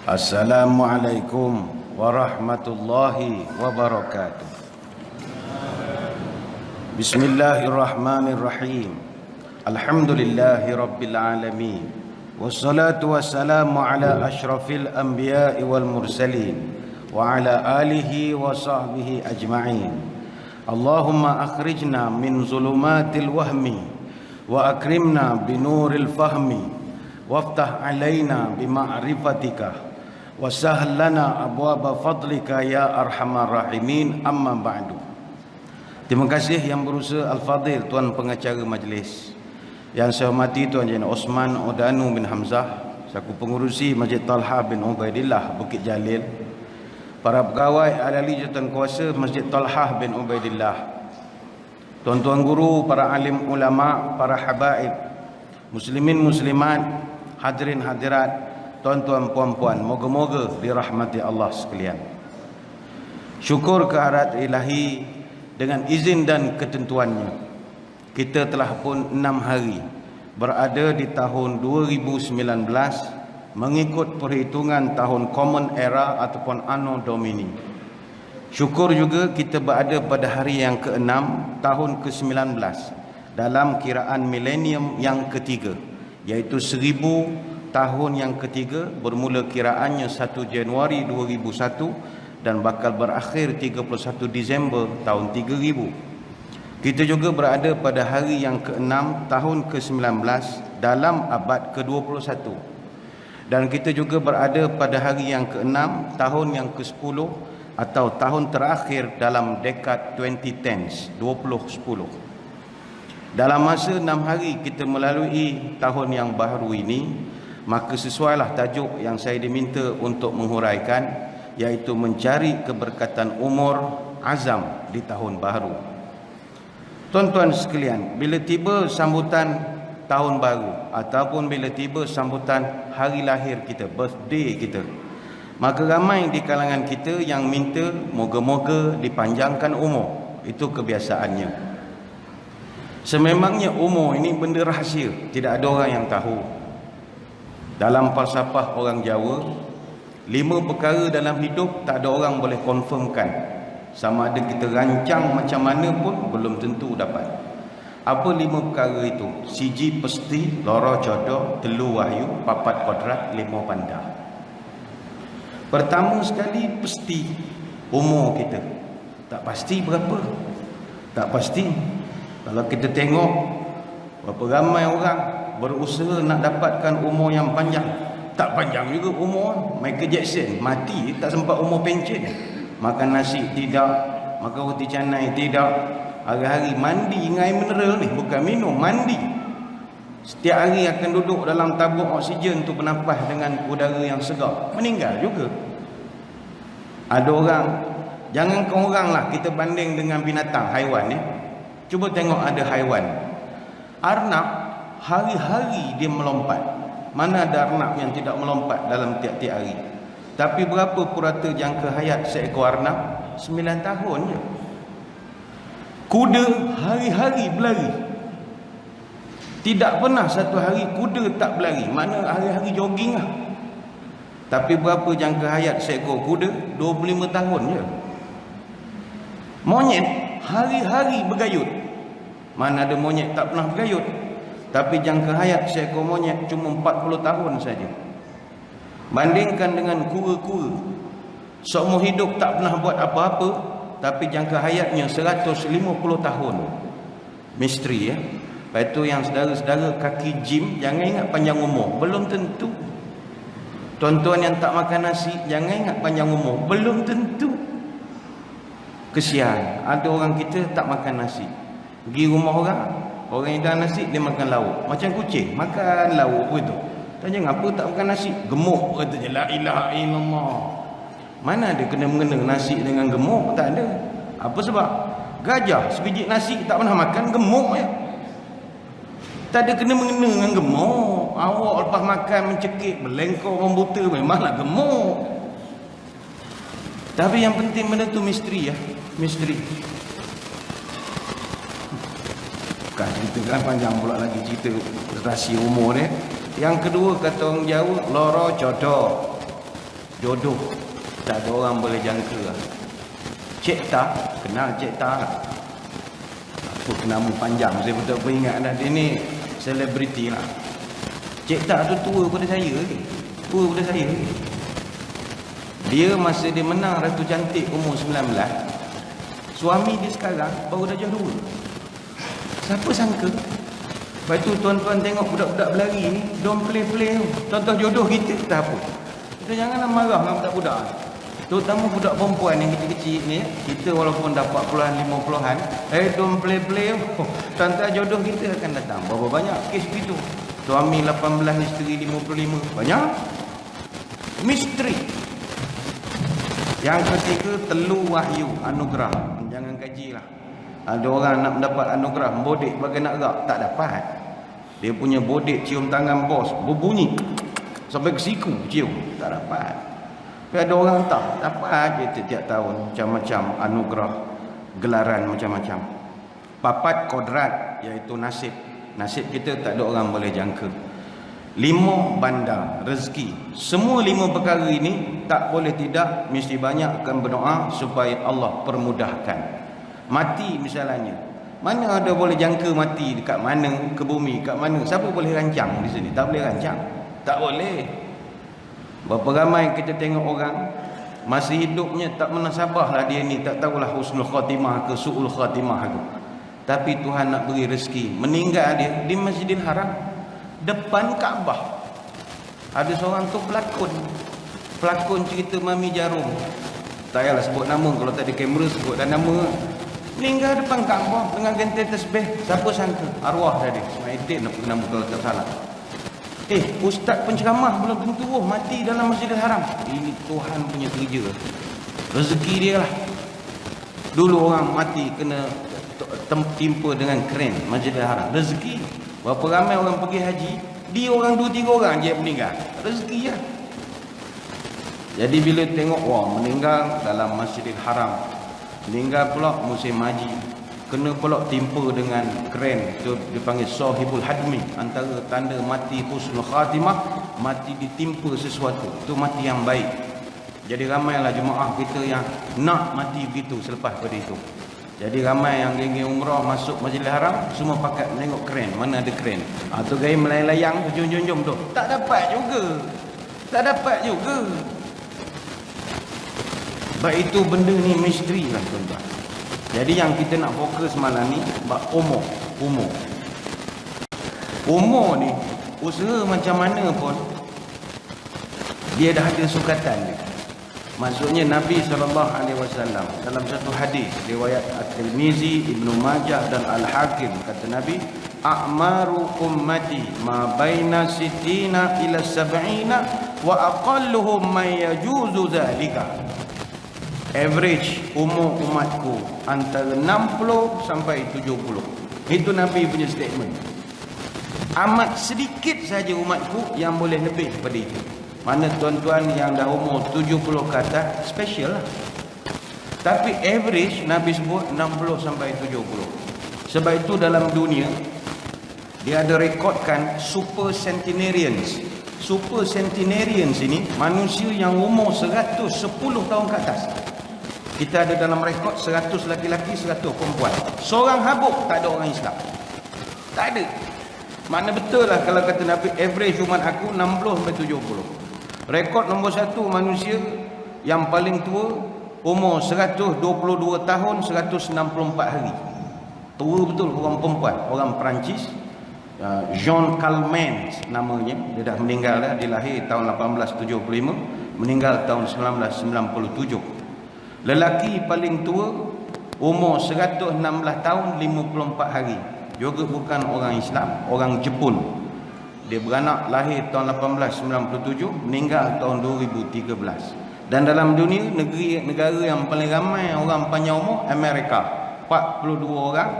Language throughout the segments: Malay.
Assalamualaikum warahmatullahi wabarakatuh. Bismillahirrahmanirrahim. Alhamdulillahi rabbil alamin. Wassalatu wassalamu ala ashrafil anbiya'i wal mursalin wa ala alihi wa sahbihi ajma'in. Allahumma akhrijna min zulumatil wahmi wa akrimna binuril fahmi waftah alaina bima'rifatika wa sahhil lana abwaaba fadlika ya arhamar rahimin. Amma ba'du. Terima kasih yang berusaha Al-Fadhil Tuan Pengacara Majlis. Yang saya hormati Tuan Jenderal Osman Odanu bin Hamzah selaku pengurusi Masjid Talha bin Ubaidillah Bukit Jalil, para pegawai ahli jawatan kuasa Masjid Talha bin Ubaidillah, tuan-tuan guru, para alim ulama, para habaib, muslimin muslimat, hadirin hadirat, tuan-tuan puan-puan, moga-moga dirahmati Allah sekalian. Syukur kehadirat ilahi, dengan izin dan ketentuannya, kita telah pun 6 hari berada di tahun 2019 mengikut perhitungan tahun Common Era ataupun Anno Domini. Syukur juga kita berada pada hari yang ke-6 tahun ke-19 dalam kiraan milenium yang ketiga, iaitu 1000 tahun yang ketiga, bermula kiraannya 1 Januari 2001 dan bakal berakhir 31 Disember tahun 3000. Kita juga berada pada hari yang ke-6 tahun ke-19 dalam abad ke-21. Dan kita juga berada pada hari yang ke-6 tahun yang ke-10 atau tahun terakhir dalam dekad 2010s, 2010. Dalam masa 6 hari kita melalui tahun yang baru ini, maka sesuailah tajuk yang saya diminta untuk menghuraikan, iaitu mencari keberkatan umur azam di tahun baru. Tuan-tuan sekalian, bila tiba sambutan tahun baru ataupun bila tiba sambutan hari lahir kita, birthday kita, maka ramai di kalangan kita yang minta moga-moga dipanjangkan umur. Itu kebiasaannya. Sememangnya umur ini benda rahsia, tidak ada orang yang tahu. Dalam falsafah orang Jawa, 5 perkara dalam hidup tak ada orang boleh confirmkan. Sama ada kita rancang macam mana pun belum tentu dapat. Apa 5 perkara itu? Siji pasti, loro jodoh, telu wahyu, papat kodrat, 5 pandai. Pertama sekali, pasti umur kita. Tak pasti berapa. Tak pasti. Kalau kita tengok berapa ramai orang berusaha nak dapatkan umur yang panjang, tak panjang juga umur. Michael Jackson mati tak sempat umur pencen. Makan nasi tidak, makan roti canai tidak, hari-hari mandi dengan air mineral ni, bukan minum, mandi. Setiap hari akan duduk dalam tabung oksigen tu bernafas dengan udara yang segar, meninggal juga. Ada orang, jangankan orang lah, kita banding dengan binatang, haiwan ni. Cuba tengok ada haiwan arnab, hari-hari dia melompat. Mana ada arnab yang tidak melompat dalam tiap-tiap hari? Tapi berapa purata jangka hayat seekor arnab? 9 tahun je. Kuda hari-hari berlari. Tidak pernah satu hari kuda tak berlari. Mana hari-hari jogging lah. Tapi berapa jangka hayat seekor kuda? 25 tahun je. Monyet hari-hari bergayut. Mana ada monyet tak pernah bergayut? Tapi jangka hayat seekor monyet cuma 40 tahun saja. Bandingkan dengan kura-kura, seumur hidup tak pernah buat apa-apa, tapi jangka hayatnya 150 tahun. Misteri ya. Lepas tu yang saudara-saudara kaki gym, jangan ingat panjang umur, belum tentu. Tuan-tuan yang tak makan nasi, jangan ingat panjang umur, belum tentu. Kesian, ada orang kita tak makan nasi, pergi rumah orang, orang yang dah nasi dia makan lauk. Macam kucing makan lauk begitu. Tanya ngapa tak makan nasi? Gemuk katanya. La ilaha illallah. Mana ada kena-mengena nasi dengan gemuk? Tak ada. Apa sebab? Gajah sebiji nasi tak pernah makan, gemuk ya. Tak ada kena-mengena dengan gemuk. Awak lepas makan mencekik, melengkor, membuta, memanglah gemuk. Tapi yang penting benda tu misteri ya. Misteri. Bukan cerita kan panjang pula lagi cerita rahsia umur dia. Yang kedua kata orang Jawa, loro jodoh. Jodoh tak ada orang boleh jangka. Cik Ta, kenal Cik Ta lah. Apa nama panjang saya betul apa ingat dah. Dia ni selebriti lah. Cik Ta tu tua pada saya lagi. Tua pada saya lagi. Dia masa dia menang Ratu Cantik umur 19, suami dia sekarang baru darjah 2. Siapa sangka? Lepas tu tuan-tuan tengok budak-budak berlari ni, diorang play-play tu. Contoh jodoh kita tak apa. Kita janganlah marah dengan budak-budak. Terutama budak perempuan yang kecil-kecil ni, kita walaupun dah 40-an, 50-an, diorang play-play tu. Tuan-tuan jodoh kita akan datang. Berapa banyak kes begitu? Suami 18, isteri 55. Banyak. Misteri. Yang ketiga, telu wahyu, anugerah. Jangan kajilah. Ada orang nak mendapat anugerah, bodek bagai nak gerak, tak dapat. Dia punya bodek cium tangan bos, berbunyi sampai ke siku cium, tak dapat. Tapi ada orang tak dapat je setiap tahun macam-macam anugerah, gelaran macam-macam. Papat kodrat, iaitu nasib. Nasib kita tak ada orang boleh jangka. 5 bandar, rezeki. Semua 5 perkara ini tak boleh tidak mesti banyakkan berdoa supaya Allah permudahkan. Mati misalnya, mana ada boleh jangka mati dekat mana, ke bumi, kat mana? Siapa boleh rancang di sini? Tak boleh rancang. Tak boleh. Berapa ramai kita tengok orang masa hidupnya tak pernah sabarlah dia ni, tak tahulah husnul khatimah ke su'ul khatimah ke. Tapi Tuhan nak beri rezeki, meninggal dia di Masjidil Haram depan Kaabah. Ada seorang tu pelakon cerita Mami Jarum. Tak payahlah sebut nama, kalau tak ada kamera sebutlah nama. Meninggal depan Kaabah dengan genting tasbih. Siapa sangka? Arwah tadi Ismail nak nama kalau tak salah. Ustaz penceramah belum tentu mati dalam Masjidil Haram. Ini Tuhan punya kerja. Rezeki dia lah. Dulu orang mati kena timpa dengan kren Masjidil Haram. Rezeki. Berapa ramai orang pergi haji, dia orang 2-3 orang je meninggal. Rezeki lah. Jadi bila tengok meninggal dalam Masjidil Haram, meninggal pula musim haji, kena pula timpa dengan kren, itu dipanggil sahibul hadmi. Antara tanda mati husnul khatimah, mati ditimpa sesuatu, itu mati yang baik. Jadi ramailah jemaah kita yang nak mati begitu selepas pada itu. Jadi ramai yang pergi umrah masuk Masjidil Haram, semua pakat menengok kren, mana ada kren. Tu gaya melayang-layang, jom tu. Tak dapat juga. Baik itu benda ni misteri lah tuan-tuan. Jadi yang kita nak fokus malam ni umur. Umur ni usaha macam mana pun dia dah ada sukatan dia. Maksudnya Nabi SAW dalam satu hadis riwayat At-Tirmizi, Ibnu Majah dan Al-Hakim, kata Nabi, a'maru ummati ma baina sittina ila sab'ina wa aqalluhum man yajuzu dhalika. Average umur umatku antara 60 sampai 70. Itu Nabi punya statement. Amat sedikit saja umatku yang boleh lebih daripada itu. Mana tuan-tuan yang dah umur 70 ke atas, special lah. Tapi average Nabi sebut 60 sampai 70. Sebab itu dalam dunia dia ada rekodkan super centenarians. Super centenarians ini manusia yang umur 110 tahun ke atas. Kita ada dalam rekod 100 laki-laki, 100 perempuan. Seorang habuk tak ada orang Islam. Tak ada. Mana betul lah kalau kata Nabi, average umat aku 60 sampai 70. Rekod nombor 1 manusia yang paling tua umur 122 tahun 164 hari. Tua betul orang perempuan, orang Perancis. Jean Calment namanya. Dia dah meninggal dah. Dia lahir tahun 1875, meninggal tahun 1997. Lelaki paling tua umur 116 tahun 54 hari. Juga bukan orang Islam, orang Jepun. Dia beranak lahir tahun 1897, meninggal tahun 2013. Dan dalam dunia, negara yang paling ramai orang panjang umur, Amerika, 42 orang.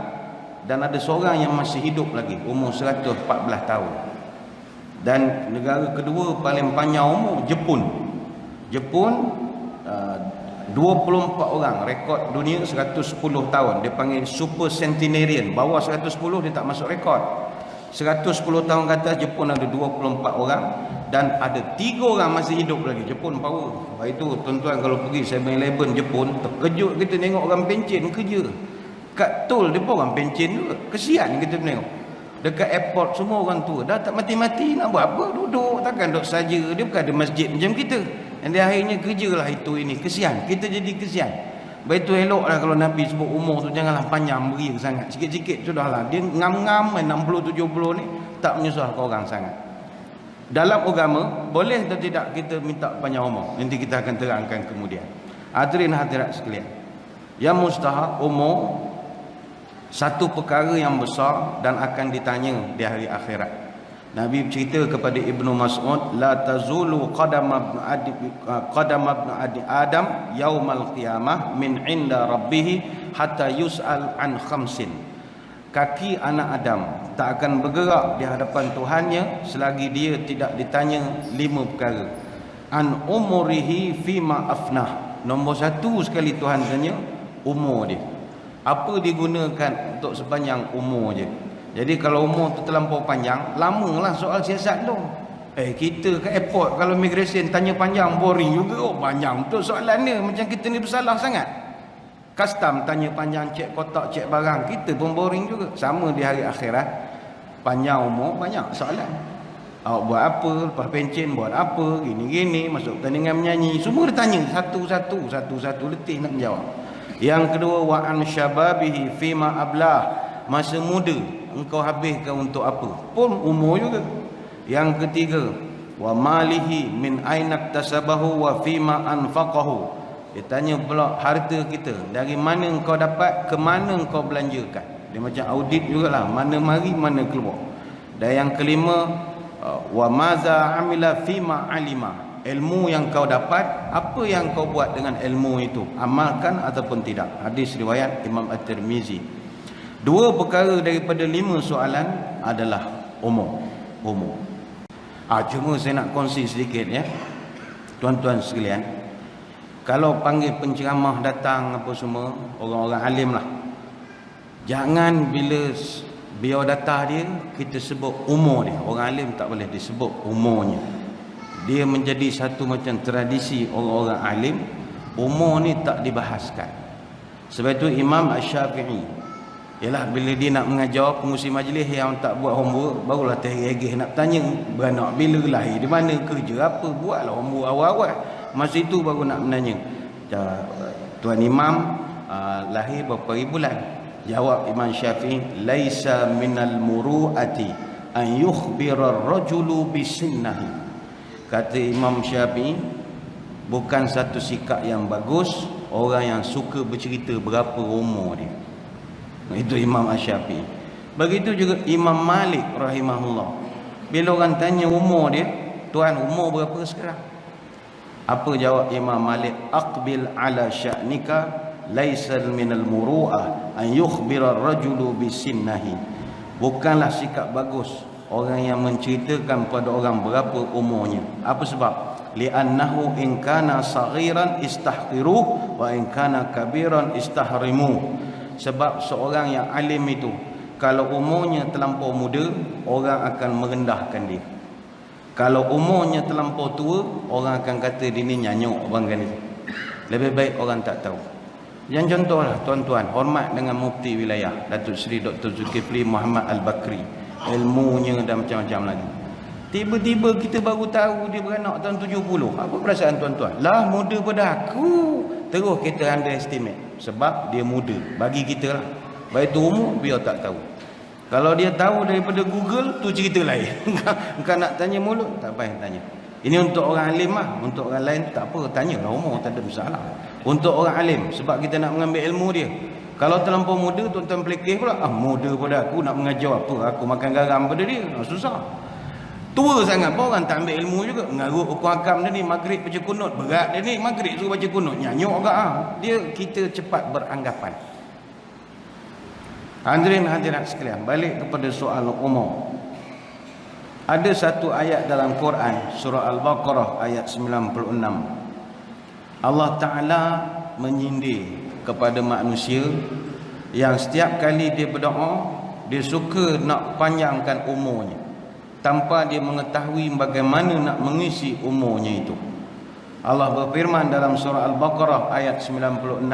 Dan ada seorang yang masih hidup lagi, umur 114 tahun. Dan negara kedua paling panjang umur, Jepun. 24 orang rekod dunia 110 tahun. Dia panggil super centenarian. Bawah 110 dia tak masuk rekod. 110 tahun ke atas Jepun ada 24 orang. Dan ada 3 orang masih hidup lagi. Jepun power. Sebab itu tuan-tuan kalau pergi 7-Eleven Jepun, terkejut kita tengok orang pencen kerja. Kat tol dia pun orang pencen juga. Kesian kita tengok. Dekat airport semua orang tua. Dah tak mati-mati nak buat apa? Duduk. Takkan duduk saja. Dia bukan ada masjid macam kita. Dan dia akhirnya kerjalah itu ini. Kesian. Kita jadi kesian. Baik tu eloklah kalau Nabi sebut umur tu janganlah panjang beria sangat. Sikit-sikit sudahlah. Dia ngam-ngam 60-70 ni tak menyusahkan orang sangat. Dalam agama boleh atau tidak kita minta panjang umur? Nanti kita akan terangkan kemudian. Hadirin hadirat sekalian. Yang mustahak umur satu perkara yang besar dan akan ditanya di hari akhirat. Nabi bercerita kepada Ibnu Mas'ud, la tazulu qadam ibn Adam yaumal qiyamah min inda rabbih hatta yus'al an khamsin. Kaki anak Adam tak akan bergerak di hadapan Tuhannya selagi dia tidak ditanya 5 perkara. An umurihi fima afnah. Nombor 1 sekali Tuhan tanya umur dia. Apa digunakan untuk sepanjang umur je. Jadi kalau umur tu terlampau panjang, lamalah soal siasat tu. Kita ke airport kalau immigration tanya panjang, boring juga. Oh panjang betul soalan dia, macam kita ni bersalah sangat. Custom tanya panjang, cek kotak, cek barang, kita pun boring juga. Sama di hari akhirat, panjang umur, banyak soalan. Awak buat apa, lepas pencen buat apa, gini-gini, masuk pertandingan menyanyi, semua dia tanya satu-satu letih nak menjawab. Yang kedua, wa an syababihi fima ablah. Masa muda engkau habiskan untuk apa? Pun umur juga. Yang ketiga, wa malihi min aina tasabahu wa fima anfaqahu. Dia tanya pula harta kita, dari mana engkau dapat, ke mana engkau belanjakan. Dia macam audit jugalah, mana mari mana keluar. Dan yang kelima, wa maza amila fima alima. Ilmu yang kau dapat, apa yang kau buat dengan ilmu itu, amalkan ataupun tidak. Hadis riwayat Imam At-Tirmizi. 2 perkara daripada 5 soalan adalah umur. Cuma saya nak kongsi sedikit ya, tuan-tuan sekalian. Kalau panggil penceramah datang apa semua, orang-orang alim lah, jangan bila beliau datang dia, kita sebut umur dia. Orang alim tak boleh disebut umurnya. Dia menjadi satu macam tradisi orang-orang alim. Umur ni tak dibahaskan. Sebab itu Imam Asy-Syafi'i, ialah bila dia nak mengajar pengurusi majlis yang tak buat homework, barulah tergigih nak tanya beranak bila lahir, di mana kerja apa, buatlah homework awal-awal. Masa itu baru nak menanya, Tuan Imam lahir berapa ribu bulan? Jawab Imam Syafi'i, laisa minal muru'ati an yukhbira ar-rajulu bisinnahi. Kata Imam Syafi'i, bukan satu sikap yang bagus orang yang suka bercerita berapa umur dia. Itu Imam Asy-Syafi'i. Begitu juga Imam Malik rahimahullah. Bila orang tanya umur dia, tuan umur berapa sekarang? Apa jawab Imam Malik? Aqbil ala sya'nika laisa minal muru'ah an yukhbira ar-rajulu bisinnahi. Bukanlah sikap bagus orang yang menceritakan pada orang berapa umurnya. Apa sebab? Li'annahu in kana saghiran istahqiruh wa in kana kabiran istahrimu. Sebab seorang yang alim itu, kalau umurnya terlampau muda, orang akan merendahkan dia. Kalau umurnya terlampau tua, orang akan kata dia ni nyanyuk bangga ni. Lebih baik orang tak tahu. Yang contohlah tuan-tuan, hormat dengan mufti wilayah Datuk Seri Dr. Zulkifli Muhammad Al-Bakri. Ilmunya dan macam-macam lagi. Tiba-tiba kita baru tahu dia beranak tahun 70. Apa perasaan tuan-tuan? Lah muda pada aku. Terus kita underestimate. Sebab dia muda. Bagi kita lah. Baik tu umur, biar tak tahu. Kalau dia tahu daripada Google, tu cerita lain. Bukan nak tanya mulut, tak payah tanya. Ini untuk orang alim lah. Untuk orang lain tak apa, tanyalah umur, tak ada masalah. Untuk orang alim, sebab kita nak mengambil ilmu dia. Kalau terlampau muda, tuan-tuan pelikih pula. Muda pada aku, nak mengajar apa? Aku makan garam pada dia. Susah. Tua sangat pun orang tak ambil ilmu juga. Mengarut hukum hakam dia ni, maghrib baca kunut. Berat dia ni, maghrib suruh baca kunut. Nyanyuk agak. Dia, kita cepat beranggapan. Hadirin hadirat sekalian, balik kepada soal umur. Ada satu ayat dalam Quran, surah Al-Baqarah ayat 96. Allah Ta'ala menyindir kepada manusia yang setiap kali dia berdoa, dia suka nak panjangkan umurnya tanpa dia mengetahui bagaimana nak mengisi umurnya itu. Allah berfirman dalam surah Al-Baqarah ayat 96,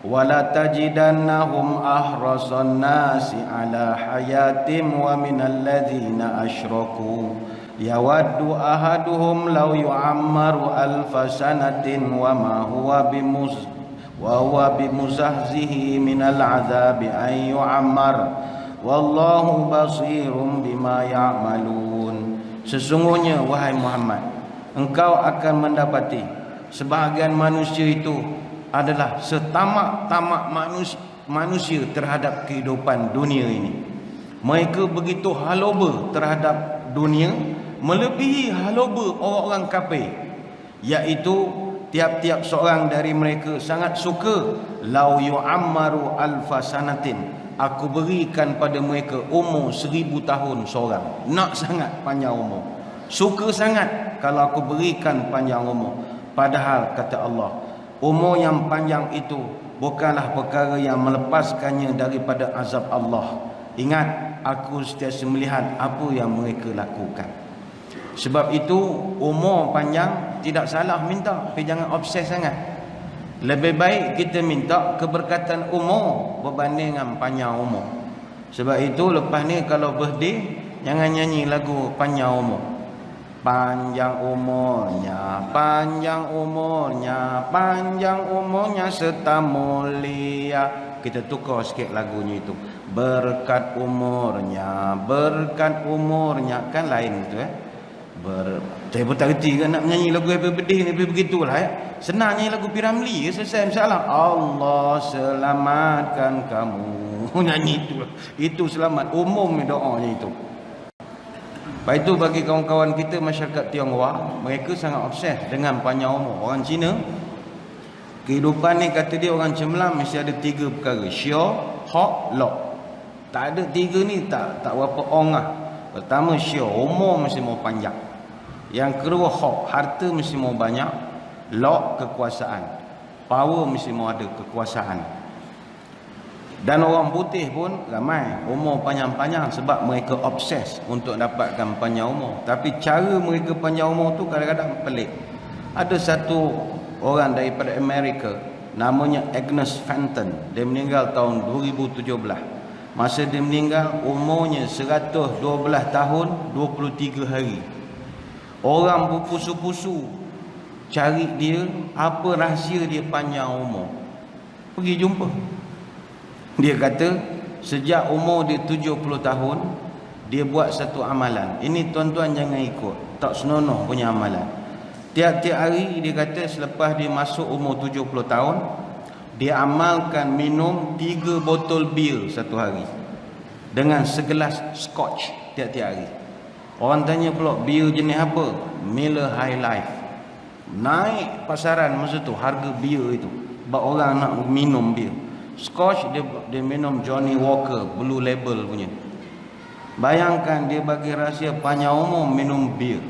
wala tajidannahum ahrasan nasi ala hayatim wa minal ladzina asyraku yawaddu ahaduhum law yu'ammaru alfa sanatin wa ma huwa bimuzahzihi minal azabi an yu'ammar wallahu basirum bima ya'malun. Sesungguhnya wahai Muhammad, engkau akan mendapati sebahagian manusia itu adalah setamak-tamak manusia terhadap kehidupan dunia ini. Mereka begitu haloba terhadap dunia, melebihi haloba orang-orang kafir, iaitu tiap-tiap seorang dari mereka sangat suka lau yu'ammaru alfa sanatin, aku berikan pada mereka umur 1000 tahun seorang. Nak sangat panjang umur, suka sangat kalau aku berikan panjang umur. Padahal kata Allah, umur yang panjang itu bukanlah perkara yang melepaskannya daripada azab Allah. Ingat, aku sentiasa melihat apa yang mereka lakukan. Sebab itu umur panjang tidak salah minta, tapi jangan obses sangat. Lebih baik kita minta keberkatan umur berbanding dengan panjang umur. Sebab itu lepas ni kalau birthday, jangan nyanyi lagu panjang umur. Panjang umurnya, panjang umurnya, panjang umurnya serta mulia. Kita tukar sikit lagunya itu. Berkat umurnya, berkat umurnya. Kan lain tu saya pun tak kerti kan nak menyanyi lagu happy birthday ni, begitulah ya. Senang nyanyi lagu Piramli, selesai masalah. Allah selamatkan kamu. Nyanyi itu. Itu selamat. Umum doanya itu. Lepas itu bagi kawan-kawan kita masyarakat Tionghoa, mereka sangat obses dengan panjang umur. Orang Cina, kehidupan ni kata dia orang cemerlang mesti ada 3 perkara. Sure, hot, lock. Tak ada 3 ni tak berapa ong lah. Pertama sure, umur mesti mau panjang. Yang kedua hot, harta mesti mau banyak. Lock, kekuasaan. Power mesti mau ada, kekuasaan. Dan orang putih pun ramai umur panjang-panjang sebab mereka obses untuk dapatkan panjang umur. Tapi cara mereka panjang umur tu kadang-kadang pelik. Ada satu orang daripada Amerika, namanya Agnes Fenton. Dia meninggal tahun 2017. Masa dia meninggal umurnya 112 tahun 23 hari. Orang berpusu-pusu cari dia, apa rahsia dia panjang umur. Pergi jumpa. Dia kata sejak umur dia 70 tahun dia buat satu amalan. Ini tuan-tuan jangan ikut, tak senonoh punya amalan. Tiap-tiap hari dia kata selepas dia masuk umur 70 tahun, dia amalkan minum 3 botol bir satu hari dengan segelas scotch tiap-tiap hari. Orang tanya pula, bir jenis apa? Miller High Life. Naik pasaran masa tu harga bir itu, sebab orang nak minum bir. Scotch dia minum Johnny Walker Blue Label punya. Bayangkan dia bagi rahsia panjang umur minum bir.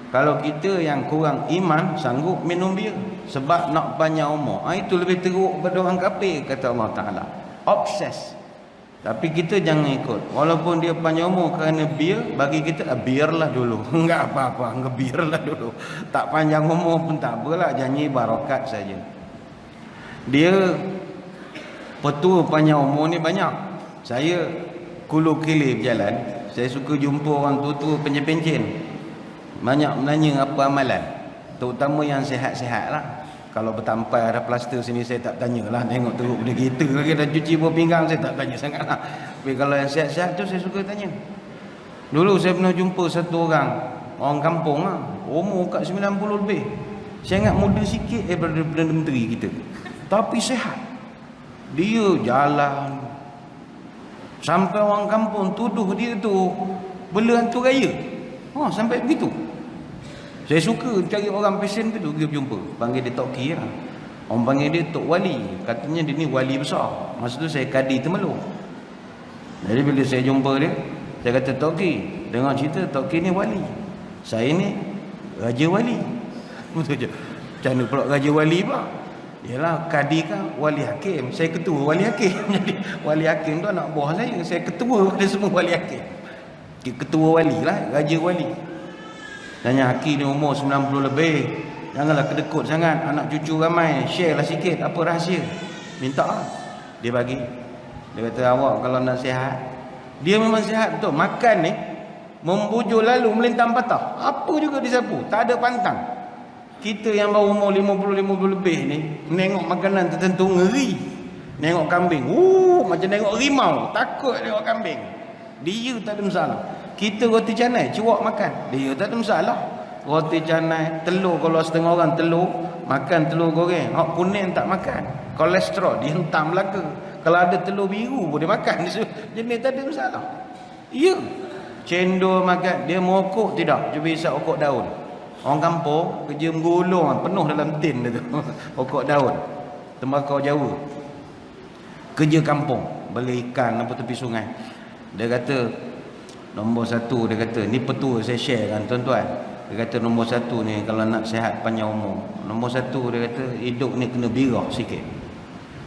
Kalau kita yang kurang iman sanggup minum bir sebab nak panjang umur, itu lebih teruk daripada orang kafir kata Allah Ta'ala. Obses. Tapi kita jangan ikut. Walaupun dia panjang umur kerana bir, bagi kita birlah dulu. Enggak apa-apa, ngebirlah dulu. Tak panjang umur pun tak apalah, janji barakat saja. Dia petua panjang umur ni banyak. Saya kulu kili berjalan, saya suka jumpa orang tua-tua pencen-pencen. Banyak menanya apa amalan, terutama yang sihat-sihat lah. Kalau bertampai ada plaster sini saya tak tanyalah, tengok teruk benda kita lagi dah cuci buah pinggang saya tak tanya sangat lah. Tapi kalau yang sihat-sihat tu saya suka tanya. Dulu saya pernah jumpa satu orang kampung lah, umur kat 90 lebih. Saya ingat muda sikit daripada Perdana Menteri kita, tapi sihat. Dia jalan sampai orang kampung tuduh dia tu bela hantu raya. Sampai begitu. Saya suka cari orang pesen tu, pergi berjumpa. Panggil dia Tok Ki lah. Orang panggil dia Tok Wali. Katanya dia ni wali besar. Masa tu saya kadi Temerloh. Jadi bila saya jumpa dia, saya kata, Tok Ki, dengar cerita Tok Ki ni wali. Saya ni Raja Wali. Betul je. Macam mana pula raja wali pula? Yalah, kadi kan wali hakim, saya ketua wali hakim. Jadi wali hakim tu anak buah saya ketua pada semua wali hakim. Ketua wali lah, raja wali. Tanya hakim ni umur 90 lebih, janganlah kedekut sangat, anak cucu ramai, share lah sikit apa rahsia. Minta lah, dia bagi. Dia kata, awak kalau nak sihat, dia memang sihat betul. Makan ni membujur lalu melintang patah, apa juga disapu, tak ada pantang. Kita yang baru umur 50 lebih ni, menengok makanan tertentu ngeri. Nengok kambing, macam nengok rimau, takut tengok kambing. Dia tak ada masalah. Kita roti canai, cuak makan, dia tak ada masalah. Roti canai, telur, kalau setengah orang telur, makan telur goreng, hak kuning tak makan, kolesterol, dia hentam belaka. Kalau ada telur biru boleh makan, jenis tak ada masalah. Ya, cendol makan, dia merokok tidak, cuba isap okok daun. Orang kampung kerja menggulung penuh dalam tin dia tu. Pokok daun, tembakau Jawa. Kerja kampung, beli ikan apa tepi sungai. Dia kata nombor satu, dia kata ni petua saya share kan tuan-tuan. Dia kata nombor satu ni kalau nak sihat panjang umur, nombor satu dia kata hidup ni kena birah sikit.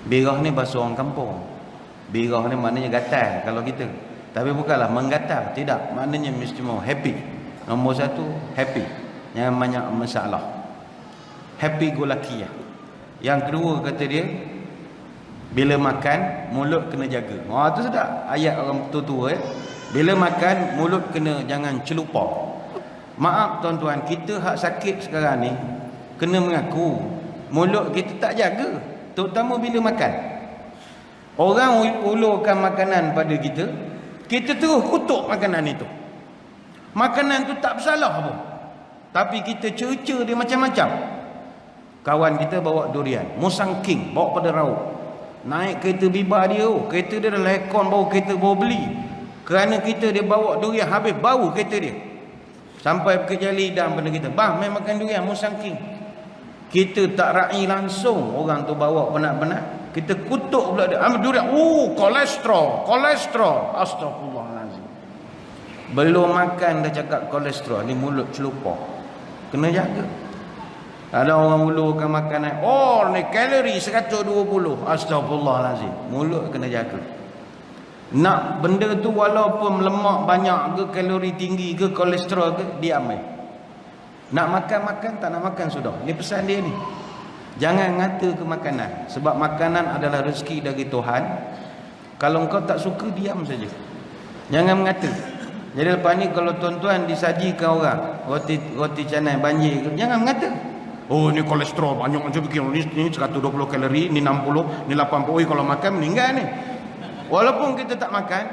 Birah ni bahasa orang kampung. Birah ni maknanya gatal kalau kita. Tapi bukanlah menggatal, tidak. Maknanya mesti mau happy. Nombor satu happy. Jangan banyak masalah. Happy go lucky. Yang kedua kata dia, bila makan mulut kena jaga. Tu sedap ayat orang tua-tua Bila makan mulut kena jangan celupar. Maaf tuan-tuan, kita hak sakit sekarang ni kena mengaku mulut kita tak jaga, terutama bila makan. Orang ulurkan makanan pada kita, kita terus kutuk makanan itu. Makanan tu tak bersalah pun, tapi kita cerca dia macam-macam. Kawan kita bawa durian, Musang King, bawa pada rauk. Naik kereta bibar dia, kereta dia dah lekon bau kereta bawa beli. Kerana kita dia bawa durian, habis bau kereta dia. Sampai ke lidah pada kita, bang main makan durian Musang King. Kita tak ra'i langsung, orang tu bawa penat-penat, kita kutuk pula dia, ambil durian, kolesterol, astagfirullahalazim. Belum makan dah cakap kolesterol, ni mulut celupar. Kena jaga. Ada orang ulurkan makanan, ni kalori 120, astagfirullahalazim. Mulut kena jaga. Nak benda tu walaupun lemak banyak ke, kalori tinggi ke, kolesterol ke, diam. Nak makan-makan, tak nak makan sudah. Ini pesan dia ni. Jangan ngata ke makanan, sebab makanan adalah rezeki dari Tuhan. Kalau kau tak suka, diam saja. Jangan mengata. Jadi lepas ni kalau tuan-tuan disajikan orang roti canai banjir, jangan mengata, ni kolesterol banyak macam begini, ni 120 kalori, ni 60, ni 80, kalau makan meninggal ni. Walaupun kita tak makan,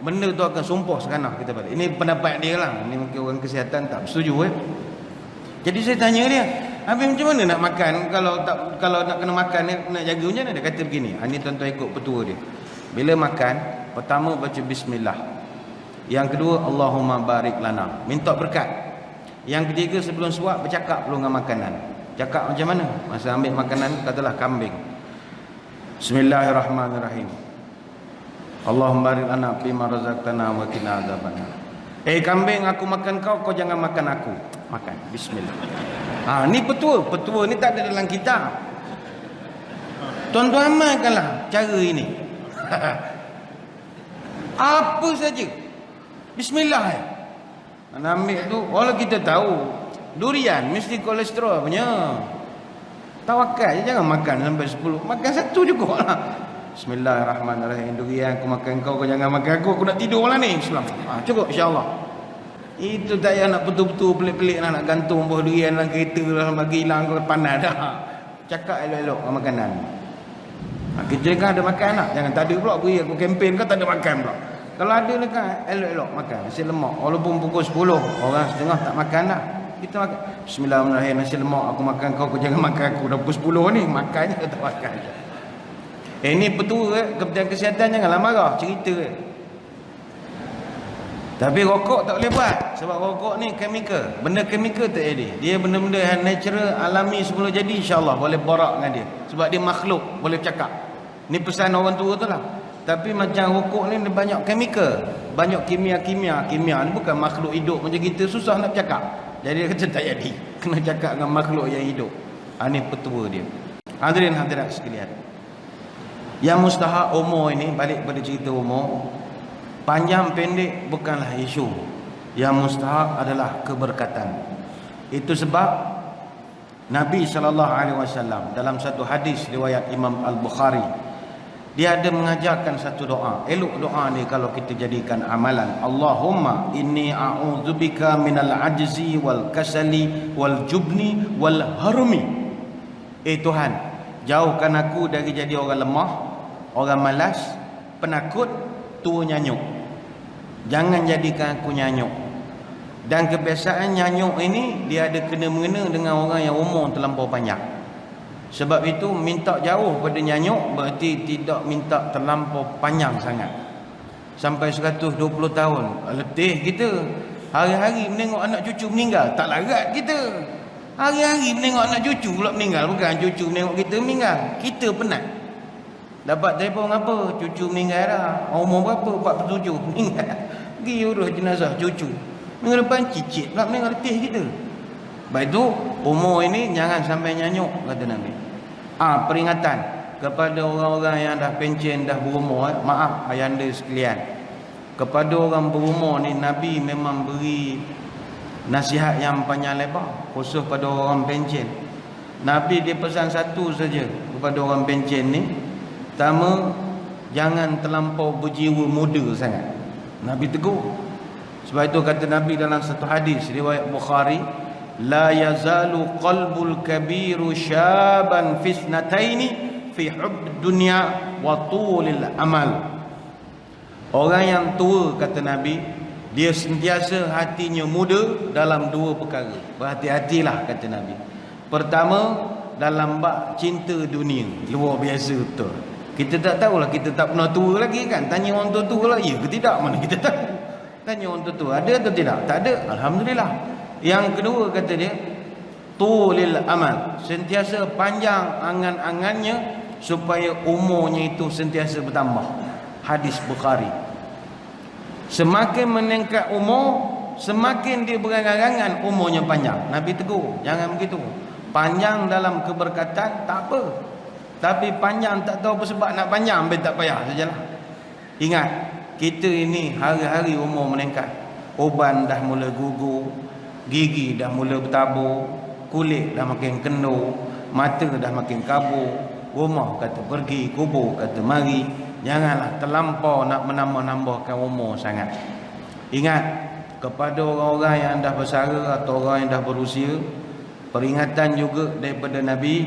benda tu akan sumpah sekanah kita balik. Ini pendapat dia lah. Ini mungkin orang kesihatan tak setuju. Jadi saya tanya dia, habis macam mana nak makan kalau nak kena makan, nak jaga macam mana? Dia kata begini, ini tuan-tuan ikut petua dia. Bila makan, pertama baca bismillah. Yang kedua, Allahumma barik lana, minta berkat. Yang ketiga, sebelum suap bercakap perlu dengan makanan. Cakap macam mana? Masa ambil makanan, katalah kambing, Bismillahirrahmanirrahim, Allahumma barik lana fima razaqtana wa qina adzabannar. Kambing, aku makan kau jangan makan aku. Makan, bismillah. Ni petua ni tak ada dalam kitab. Tuan-tuan amalkanlah cara ini. Apa saja bismillah. Nak ambil tu, kalau kita tahu durian mesti kolesterol punya, tawakal je, jangan makan sampai 10. Makan satu cukup lah. Bismillahirrahmanirrahim. Durian aku makan kau jangan makan aku nak tidur lah ni. Cukup insyaAllah. Itu tak payah nak betul-betul pelik-pelik nak gantung buah durian dalam kereta lah, bagi hilang kau panas dah. Cakap elok-elok makanan. Kita kan ada makan lah, jangan tak ada pula beri aku kempen kau tak ada makan pula. Kalau ada ni kan elok-elok makan nasi lemak, walaupun pukul 10 orang setengah tak makan lah, kita makan Bismillahirrahmanirrahim, nasi lemak aku makan kau jangan makan aku. Dah pukul 10 ni makannya tak makan. Ini betul Kementerian Kesihatan janganlah marah cerita. Tapi rokok tak boleh buat, sebab rokok ni chemical. Benda chemical tak jadi. Dia benda-benda yang natural, alami semula jadi, insya-Allah boleh borak dengan dia. Sebab dia makhluk, boleh cakap. Ni pesan orang tua tu lah. Tapi macam rokok ni dia banyak chemical, banyak kimia-kimia. Kimia ni bukan makhluk hidup macam kita, susah nak cakap. Jadi dia kata tak jadi. Kena cakap dengan makhluk yang hidup. Ini petua dia. Hadirin hadirat sekalian, yang mustahak umur ini, balik pada cerita umur, panjang pendek bukanlah isu. Yang mustahak adalah keberkatan. Itu sebab Nabi SAW dalam satu hadis riwayat Imam Al-Bukhari, dia ada mengajarkan satu doa. Elok doa ni kalau kita jadikan amalan. Allahumma inni a'udzubika minal ajzi wal kasali wal jubni wal harumi. Tuhan, jauhkan aku dari jadi orang lemah, orang malas, penakut, tua nyanyuk. Jangan jadikan aku nyanyuk. Dan kebiasaan nyanyuk ini dia ada kena-mengena dengan orang yang umur terlampau panjang. Sebab itu minta jauh pada nyanyuk berarti tidak minta terlampau panjang sangat. Sampai 120 tahun letih kita. Hari-hari menengok anak cucu meninggal, tak larat kita. Hari-hari menengok anak cucu pula meninggal. Bukan cucu menengok kita meninggal, kita penat. Dapat telefon apa? Cucu meninggal dah. Umur berapa? 47 meninggal. Pergi urus jenazah cucu. Minggu depan cicit pula menengok letih kita. Baik itu umur ini jangan sampai nyanyuk, kata Nabi. Peringatan kepada orang-orang yang dah pencen, dah berumur. Maaf ayanda sekalian, kepada orang berumur ni Nabi memang beri nasihat yang panjang lebar, khusus pada orang pencen. Nabi dia pesan satu saja kepada orang pencen ni. Pertama, jangan terlampau berjiwa muda sangat. Nabi tegur. Sebab itu kata Nabi dalam satu hadis riwayat Bukhari, la yazalu qalbul kabiru syaban fisnataini fi hubb dunya wa tulil amal. Orang yang tua, kata Nabi, dia sentiasa hatinya muda dalam dua perkara. Berhati-hatilah, kata Nabi. Pertama, dalam bab cinta dunia. Luar biasa betul. Kita tak tahulah, kita tak pernah tua lagi kan. Tanya orang tua-tua lah, ya ke tidak, mana kita tahu. Tanya orang tua-tua, ada atau tidak? Tak ada, alhamdulillah. Yang kedua, kata dia, tulil amal, sentiasa panjang angan-angannya supaya umurnya itu sentiasa bertambah. Hadis Bukhari. Semakin meningkat umur, semakin dia berangan-angan umurnya panjang. Nabi tegur, jangan begitu. Panjang dalam keberkatan tak apa, tapi panjang tak tahu apa sebab nak panjang, ambil tak payah sajalah. Ingat, kita ini hari-hari umur meningkat. Uban dah mula gugur, gigi dah mula bertabur, kulit dah makin kendur, mata dah makin kabur, rumah kata pergi, kubur kata mari. Janganlah terlampau nak menambah-nambahkan umur sangat. Ingat, kepada orang-orang yang dah bersara atau orang yang dah berusia, peringatan juga daripada Nabi.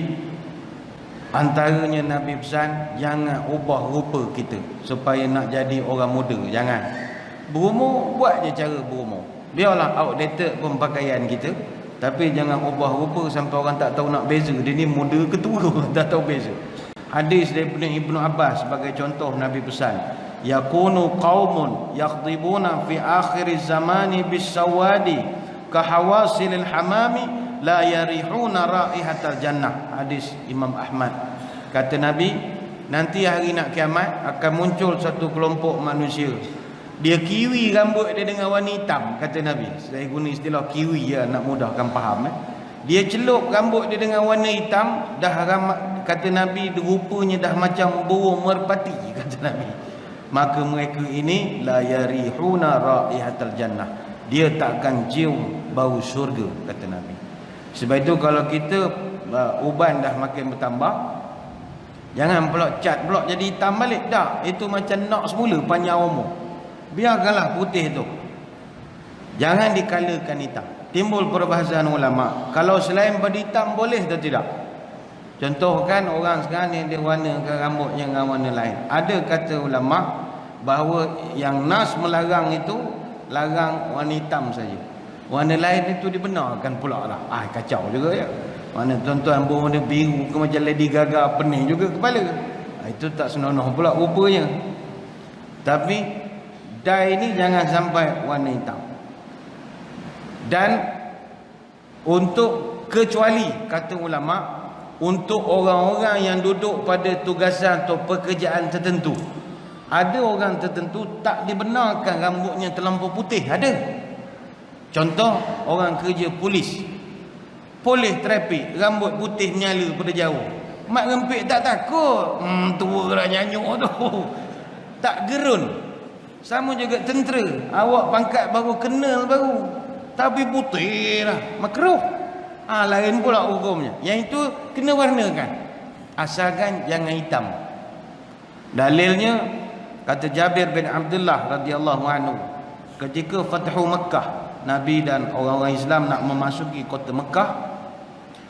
Antaranya Nabi pesan, jangan ubah rupa kita supaya nak jadi orang muda. Jangan. Berumur, buat je cara berumur. Biarlah outdated pun pakaian kita, tapi jangan ubah rupa sampai orang tak tahu nak beza. Dia ni muda ke tua, tak tahu beza. Hadis daripada Ibnu Abbas sebagai contoh, Nabi pesan, yakunu qaumun yakhdibuna fi akhir zamani bisawadi kahawasilil hamami la yarihuna raihatal jannah. Hadis Imam Ahmad. Kata Nabi, nanti hari nak kiamat akan muncul satu kelompok manusia, dia kiwi rambut dia dengan warna hitam, kata Nabi. Saya guna istilah kiwi ya, nak mudahkan faham. Dia celup rambut dia dengan warna hitam, dah kata Nabi, rupanya dah macam burung merpati, kata Nabi. Maka mereka ini la yarihuna raihatal jannah, dia takkan cium bau syurga, kata Nabi. Sebab itu kalau kita uban dah makin bertambah, jangan pula cat pula jadi hitam balik. Tak, itu macam nak semula panjang umur. Biarkanlah putih tu, jangan dikalakan hitam. Timbul perbahasan ulama, kalau selain pada hitam boleh atau tidak. Contoh kan orang sekarang ni dia warnakan rambutnya dengan warna lain. Ada kata ulama bahawa yang nas melarang itu larang warna hitam saja. Warna lain itu dibenarkan pula lah. Kacau juga ya. Mana tuan-tuan berwarna biru ke macam Lady Gaga, pening juga kepala. Itu tak senonoh pula rupanya. Tapi dye ni jangan sampai warna hitam. Dan untuk kecuali, kata ulama, untuk orang-orang yang duduk pada tugasan atau pekerjaan tertentu. Ada orang tertentu tak dibenarkan rambutnya terlampau putih, ada. Contoh, orang kerja polis. Polis trafik, rambut putih menyala pada jauh. Mak Rempit tak takut. Tua lah nyanyuk tu. Tak gerun. Sama juga tentera. Awak pangkat baru, kenal baru. Tapi putih lah. Makruh. Lain pula hukumnya. Yang itu kena warnakan. Asalkan jangan hitam. Dalilnya, kata Jabir bin Abdullah radhiyallahu anhu, ketika Fathu Makkah, Nabi dan orang-orang Islam nak memasuki kota Mekah,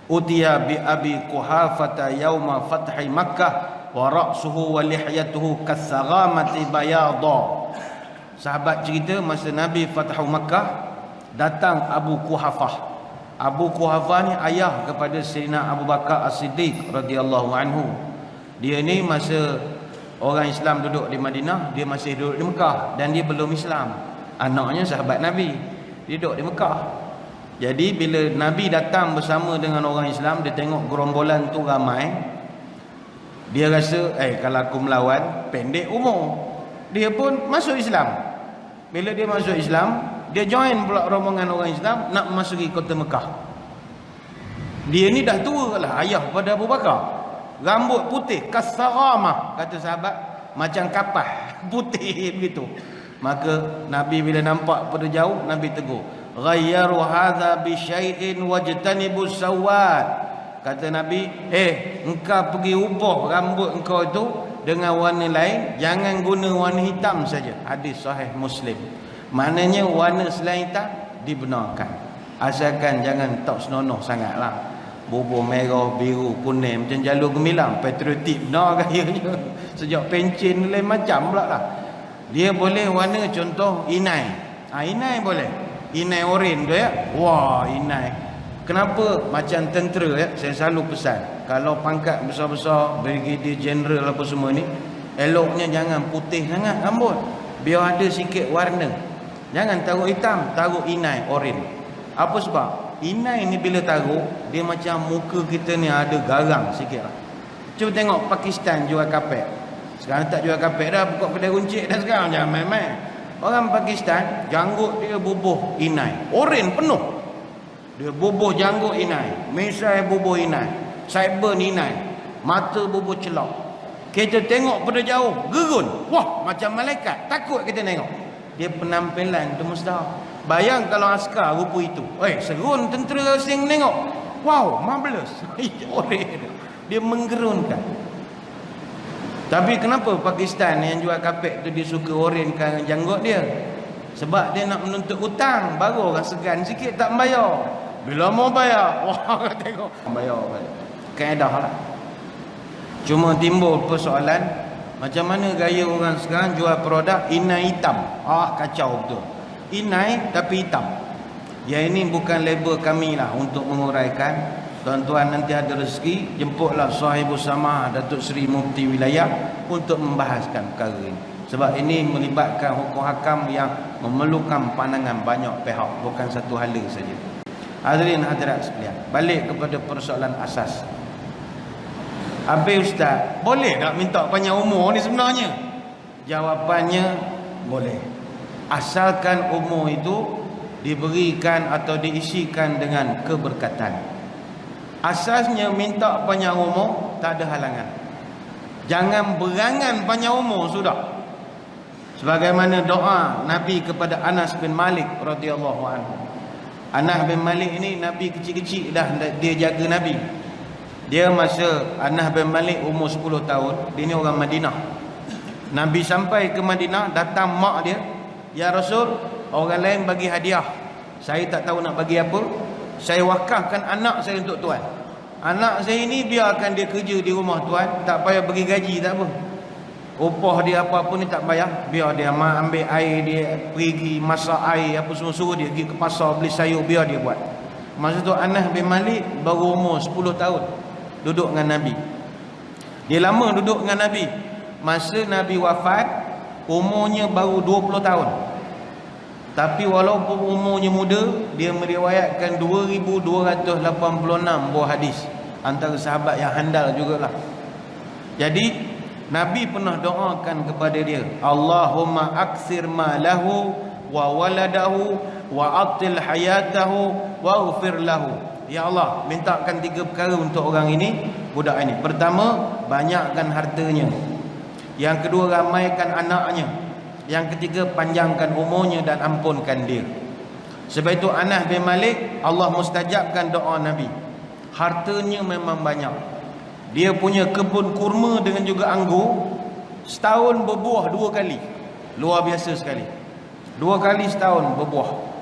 utiya bi Abi Quhafata yauma fathi Makkah wa ra'suhu wa lihyatuhu kasaghamati bayadha. Sahabat cerita masa Nabi Fathu Makkah, datang Abu Quhafah. Abu Quhafah ni ayah kepada Sayyidina Abu Bakar As-Siddiq radhiyallahu anhu. Dia ni masa orang Islam duduk di Madinah, dia masih duduk di Mekah dan dia belum Islam. Anaknya sahabat Nabi, dia duduk di Mekah. Jadi bila Nabi datang bersama dengan orang Islam, dia tengok gerombolan tu ramai. Dia rasa kalau aku melawan, pendek umur. Dia pun masuk Islam. Bila dia masuk Islam, dia join pula rombongan orang Islam nak memasuki kota Mekah. Dia ni dah tua lah, ayah pada Abu Bakar. Rambut putih, kasaramah, kata sahabat, macam kapah, putih begitu. Maka Nabi bila nampak pada jauh, Nabi tegur, ghayyaru hadza bi syai'in wajtanibus sawad. Kata Nabi, engkau pergi ubah rambut engkau itu dengan warna lain, jangan guna warna hitam saja. Hadis sahih Muslim. Maknanya warna selain hitam dibenarkan, asalkan jangan tak senonoh sangatlah. Bubur merah, biru, kuning macam jalur gemilang, patriotik benar gayanya. Sejak pencen lain macam pula lah. Dia boleh warna contoh inai. Inai boleh. Inai oren tu ya. Wah, inai. Kenapa? Macam tentera ya. Saya selalu pesan, kalau pangkat besar-besar, brigadier general apa semua ni, eloknya jangan putih sangat rambut. Biar ada sikit warna. Jangan taruh hitam, taruh inai oren. Apa sebab? Inai ni bila taruh, dia macam muka kita ni ada garang sikit lah. Cuba tengok Pakistan jual kapet. Sekarang tak jual kapet dah, buka kedai runcit dah sekarang. Jangan main-main. Orang Pakistan, janggut dia bubuh inai. Oren penuh. Dia bubuh janggut inai. Misai bubuh inai. Sideburn inai. Mata bubuh celok. Kita tengok pada jauh, gerun. Wah, macam malaikat. Takut kita tengok. Dia penampilan tu mustahil. Bayang kalau askar rupa itu. Serun tentera asing tengok. Wow, marvelous. Dia menggerunkan. Tapi kenapa Pakistan yang jual kapet tu dia suka orenkan janggut dia? Sebab dia nak menuntut hutang. Baru orang segan sikit tak bayar. Bila mau bayar, wah tengok bayar balik. Kaedah lah. Cuma timbul persoalan, macam mana gaya orang sekarang jual produk inai hitam. Kacau betul. Inai tapi hitam. Ya, ini bukan label kami lah untuk menguraikan. Tuan-tuan nanti ada rezeki, jemputlah Sahibus Samah Datuk Seri Mufti Wilayah untuk membahaskan perkara ini. Sebab ini melibatkan hukum hakam yang memerlukan pandangan banyak pihak, bukan satu hala saja. Hadirin hadirat sekalian, balik kepada persoalan asas. Habis Ustaz, boleh tak minta panjang umur ni sebenarnya? Jawapannya boleh. Asalkan umur itu diberikan atau diisikan dengan keberkatan. Asasnya minta panjang umur, tak ada halangan. Jangan berangan panjang umur sudah. Sebagaimana doa Nabi kepada Anas bin Malik radhiyallahu anhu. Anas bin Malik ini Nabi kecil-kecil dah dia jaga Nabi. Dia masa Anas bin Malik umur 10 tahun, dia ni orang Madinah. Nabi sampai ke Madinah, datang mak dia, "Ya Rasul, orang lain bagi hadiah. Saya tak tahu nak bagi apa. Saya wakafkan anak saya untuk tuan. Anak saya ni biarkan dia kerja di rumah tuan, tak payah bagi gaji, tak apa. Upah dia apa-apa ni tak payah. Biar dia ambil air dia, pergi masak air apa semua, suruh dia pergi ke pasar beli sayur, biar dia buat." Masa tu Anas bin Malik baru umur 10 tahun duduk dengan Nabi. Dia lama duduk dengan Nabi. Masa Nabi wafat, umurnya baru 20 tahun. Tapi walaupun umurnya muda, dia meriwayatkan 2286 buah hadis. Antara sahabat yang handal jugalah. Jadi Nabi pernah doakan kepada dia, Allahumma aksir malahu wa waladahu wa atil hayatahu waghfir lahu. Ya Allah, mintakan 3 perkara untuk orang ini, budak ini. Pertama, banyakkan hartanya. Yang kedua, ramaikan anaknya. Yang ketiga, panjangkan umurnya dan ampunkan dia. Sebab itu Anas bin Malik, Allah mustajabkan doa Nabi. Hartanya memang banyak. Dia punya kebun kurma dengan juga anggur, setahun berbuah 2 kali. Luar biasa sekali. 2 kali setahun berbuah.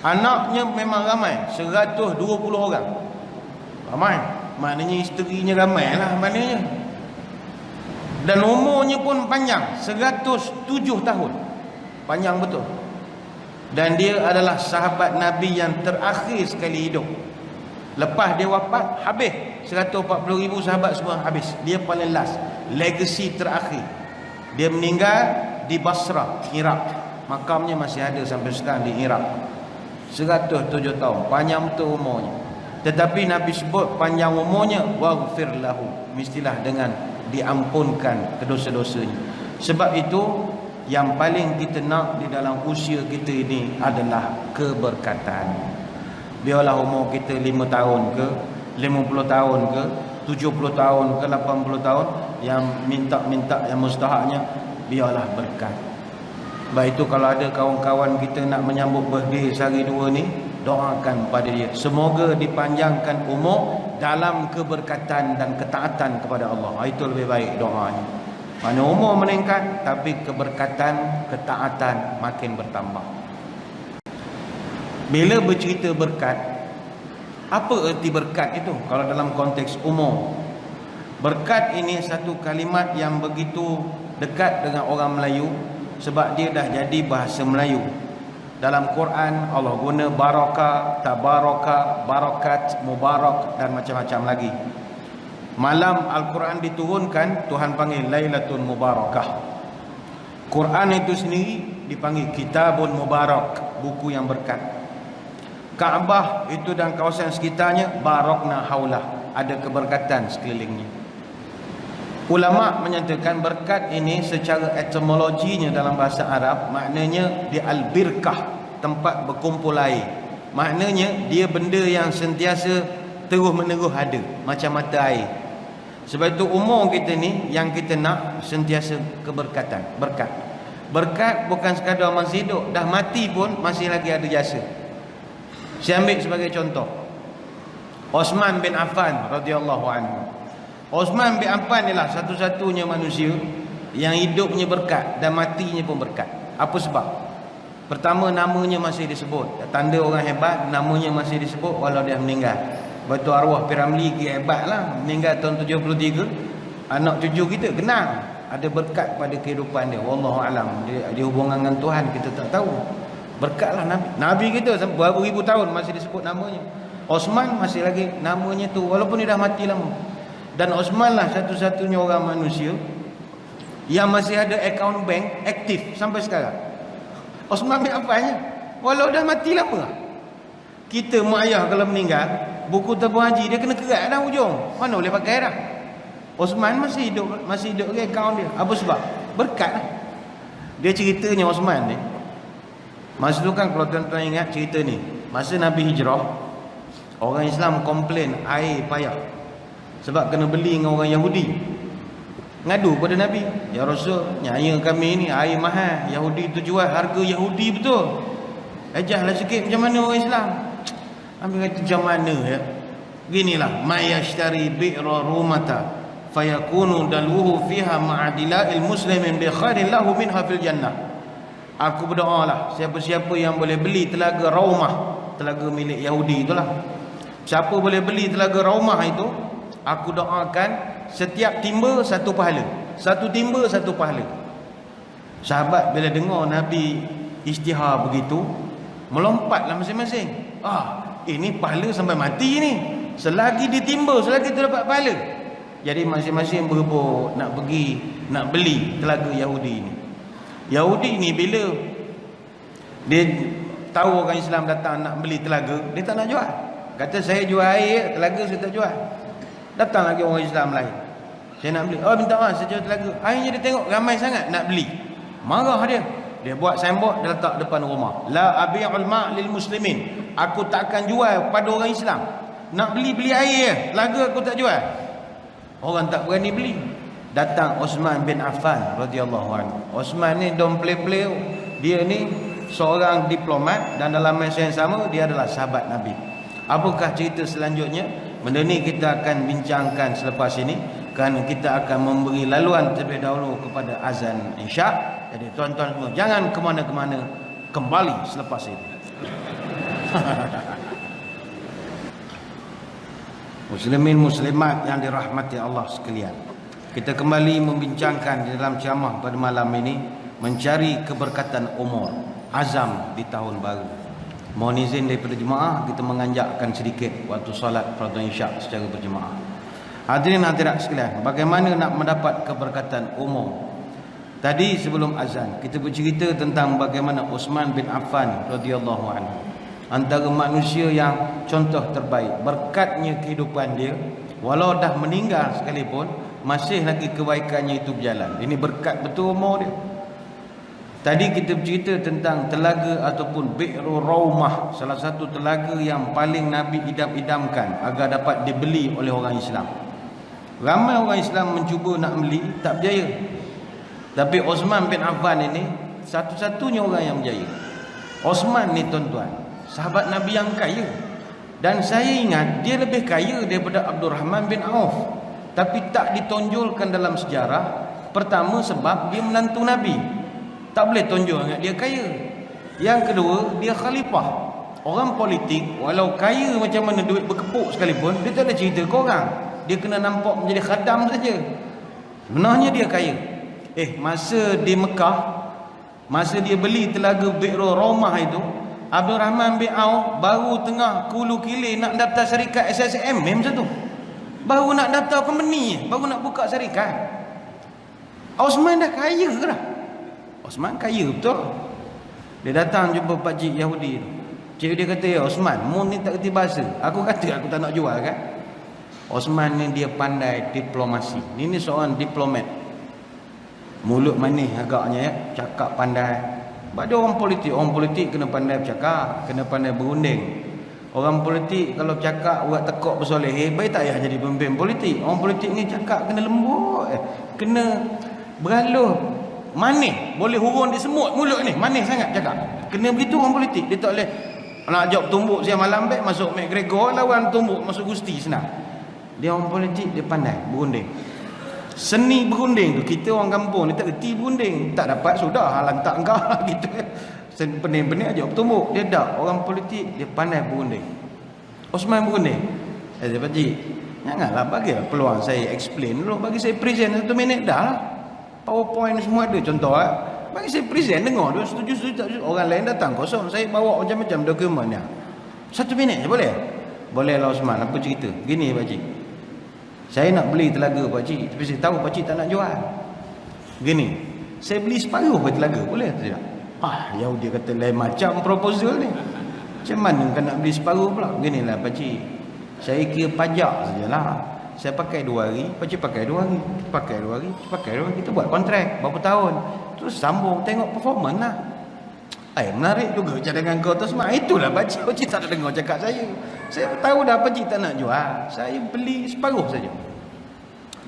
Anaknya memang ramai, 120 orang. Ramai. Maknanya isterinya ramai lah maknanya. Dan umurnya pun panjang, 107 tahun. Panjang betul. Dan dia adalah sahabat Nabi yang terakhir sekali hidup. Lepas dia wafat, habis 140,000 sahabat semua habis. Dia paling last, legacy terakhir. Dia meninggal di Basrah, Iraq. Makamnya masih ada sampai sekarang di Iraq. 107 tahun, panjang betul umurnya. Tetapi Nabi sebut panjang umurnya, waghfir lahu, mestilah dengan diampunkan kedosa-dosanya. Sebab itu yang paling kita nak di dalam usia kita ini adalah keberkatan. Biarlah umur kita 5 tahun ke, 50 tahun ke, 70 tahun ke, 80 tahun, yang minta-minta yang mustahaknya, biarlah berkat. Baik itu kalau ada kawan-kawan kita nak menyambut birthday sehari 2 ni, doakan pada dia, semoga dipanjangkan umur dalam keberkatan dan ketaatan kepada Allah. Itu lebih baik doanya. Mana umur meningkat, tapi keberkatan, ketaatan makin bertambah. Bila bercerita berkat, apa erti berkat itu kalau dalam konteks umur? Berkat ini satu kalimat yang begitu dekat dengan orang Melayu, sebab dia dah jadi bahasa Melayu. Dalam Quran Allah guna barakah, tabaraka, barakat, mubarak dan macam-macam lagi. Malam Al-Quran diturunkan, Tuhan panggil Lailatul Mubarakah. Quran itu sendiri dipanggil Kitabun Mubarak, buku yang berkat. Kaabah itu dan kawasan sekitarnya, barakna haulah, ada keberkatan sekelilingnya. Ulama menyatakan berkat ini secara etimologinya dalam bahasa Arab, maknanya dia al-birkah, tempat berkumpul air. Maknanya dia benda yang sentiasa terus-menerus ada, macam mata air. Sebab itu umur kita ni yang kita nak sentiasa keberkatan, berkat. Berkat bukan sekadar masih hidup, dah mati pun masih lagi ada jasa. Saya ambil sebagai contoh Osman bin Affan radhiyallahu anhu. Osman bin Affan ialah satu-satunya manusia yang hidupnya berkat dan matinya pun berkat. Apa sebab? Pertama, namanya masih disebut. Tanda orang hebat, namanya masih disebut walau dia meninggal. Betul, arwah Piramli hebat lah, meninggal tahun 73. Anak cucu kita kenal, ada berkat pada kehidupan dia. Wallahu alam, dia hubungan dengan Tuhan kita tak tahu. Berkatlah Nabi kita berapa ribu tahun masih disebut namanya. Osman masih lagi namanya tu walaupun dia dah mati lama. Dan Osman lah satu-satunya orang manusia yang masih ada akaun bank aktif sampai sekarang. Osman bin Affan, walau dah mati lama. Kita mak ayah kalau meninggal, buku tabung haji dia kena kerat dah ujung. Mana boleh pakai dah. Osman masih hidup ke akaun dia. Apa sebab? Berkat lah. Dia ceritanya Osman ni, masa tu kan kalau tuan-tuan ingat cerita ni, masa Nabi hijrah, orang Islam komplain air payah sebab kena beli dengan orang Yahudi. Ngadu pada Nabi, ya Rasul, nyaya kami ni air mahal, Yahudi tu jual harga Yahudi betul. Ejahlah sikit macam mana orang Islam. Nabi kata macam mana ya? Ginilah, mayashtari bi'ra rumata fayakunu dalwuhu fiha ma'adila'il muslimin bi khairin lahu minha fil jannah. Aku berdoa lah, siapa-siapa yang boleh beli telaga Raumah, telaga milik Yahudi itulah. Siapa boleh beli telaga Raumah itu, aku doakan setiap timba satu pahala. Satu timba satu pahala. Sahabat bila dengar Nabi isytihar begitu, melompatlah masing-masing. Ini pahala sampai mati ni. Selagi ditimba, selagi tu dapat pahala. Jadi masing-masing berebut nak pergi, nak beli telaga Yahudi ni. Yahudi ni bila dia tahu orang Islam datang nak beli telaga, dia tak nak jual. Kata saya jual air, telaga saya tak jual. Datang lagi orang Islam lain, saya nak beli. Oh minta maaf, saya jual telaga. Akhirnya dia tengok ramai sangat nak beli, marah dia. Dia buat signboard, dia letak depan rumah, la abi'ul ma' lil muslimin, aku tak akan jual pada orang Islam. Nak beli air, telaga aku tak jual. Orang tak berani beli. Datang Osman bin Affan radhiyallahu anhu. Osman ni don't play. Dia ni seorang diplomat dan dalam masa yang sama dia adalah sahabat Nabi. Apakah cerita selanjutnya? Benda ni kita akan bincangkan selepas ini, kerana kita akan memberi laluan terlebih dahulu kepada azan Isyak. Jadi tuan-tuan semua jangan ke mana-mana, kembali selepas ini. Muslimin muslimat yang dirahmati Allah sekalian, kita kembali membincangkan di dalam ceramah pada malam ini mencari keberkatan umur, azam di tahun baru. Mohon izin daripada jemaah, kita menganjakkan sedikit waktu solat fardu Isyak secara berjemaah. Hadirin hadirat sekalian, bagaimana nak mendapat keberkatan umur? Tadi sebelum azan kita bercerita tentang bagaimana Uthman bin Affan radhiyallahu anhu, antara manusia yang contoh terbaik. Berkatnya kehidupan dia, walau dah meninggal sekalipun, masih lagi kebaikannya itu berjalan. Ini berkat betul umur dia. Tadi kita bercerita tentang telaga ataupun Bi'ru Raumah, salah satu telaga yang paling Nabi idam-idamkan agar dapat dibeli oleh orang Islam. Ramai orang Islam mencuba nak beli, tak berjaya. Tapi Uthman bin Affan ini satu-satunya orang yang berjaya. Uthman ni tuan-tuan, sahabat Nabi yang kaya. Dan saya ingat dia lebih kaya daripada Abdurrahman bin Auf. Tapi tak ditonjolkan dalam sejarah. Pertama sebab dia menantu Nabi, tak boleh tonjol ingat dia kaya. Yang kedua, dia khalifah. Orang politik walau kaya macam mana duit berkepuk sekalipun, dia tak ada cerita ke orang. Dia kena nampak menjadi khadam saja. Sebenarnya dia kaya. Masa di Mekah, masa dia beli telaga Bi'ru Raumah itu, Abdul Rahman bin Auf baru tengah kulu kilir nak daftar syarikat SSM masa tu. Baru nak daftar company, baru nak buka syarikat. Osman dah kaya ke dah? Osman kaya betul. Dia datang jumpa pakcik Yahudi tu. Cik dia kata, ya Osman, mu ni tak kerti bahasa. Aku kata aku tak nak jual kan. Osman ni dia pandai diplomasi. Ini seorang diplomat. Mulut manis agaknya ya, cakap pandai. Sebab dia orang politik kena pandai bercakap, kena pandai berunding. Orang politik kalau cakap buat tekok bersoleh, baik tak payah jadi pemimpin politik. Orang politik ni cakap kena lembut, kena beraluh, manis. Boleh hurun di semut mulut ni, manis sangat cakap. Kena begitu orang politik. Dia tak boleh nak jawab tumbuk siang malam baik masuk McGregor, lawan tumbuk masuk Gusti senang. Dia orang politik, dia pandai berunding. Seni berunding tu, kita orang kampung ni tak reti berunding. Tak dapat sudah lantak engkau gitu. Pening-pening aja bertumbuk. Dia tak, orang politik dia pandai berunding. Osman berunding. Pakcik, janganlah bagilah peluang saya explain dulu. Bagi saya present 1 minit dah lah. PowerPoint semua ada contoh lah. Bagi saya present, dengar dia setuju tak setuju. Orang lain datang kosong, saya bawa macam-macam dokumennya. 1 minit je boleh? Boleh lah Osman, apa cerita? Gini pakcik, saya nak beli telaga pakcik, tapi saya tahu pakcik tak nak jual. Gini, saya beli separuh ke telaga, boleh tak? Yahudi kata lain macam proposal ni. Macam mana kan nak beli separuh pula? Beginilah pakcik, saya kira pajak sajalah. Saya pakai 2 hari, pakcik pakai 2 hari, pakai 2 hari, pakai 2 hari. Kita buat kontrak berapa tahun, terus sambung tengok performance lah. Menarik juga cadangan kau tu semua. Itulah pakcik tak nak dengar cakap saya. Saya tahu dah pakcik tak nak jual, saya beli separuh saja.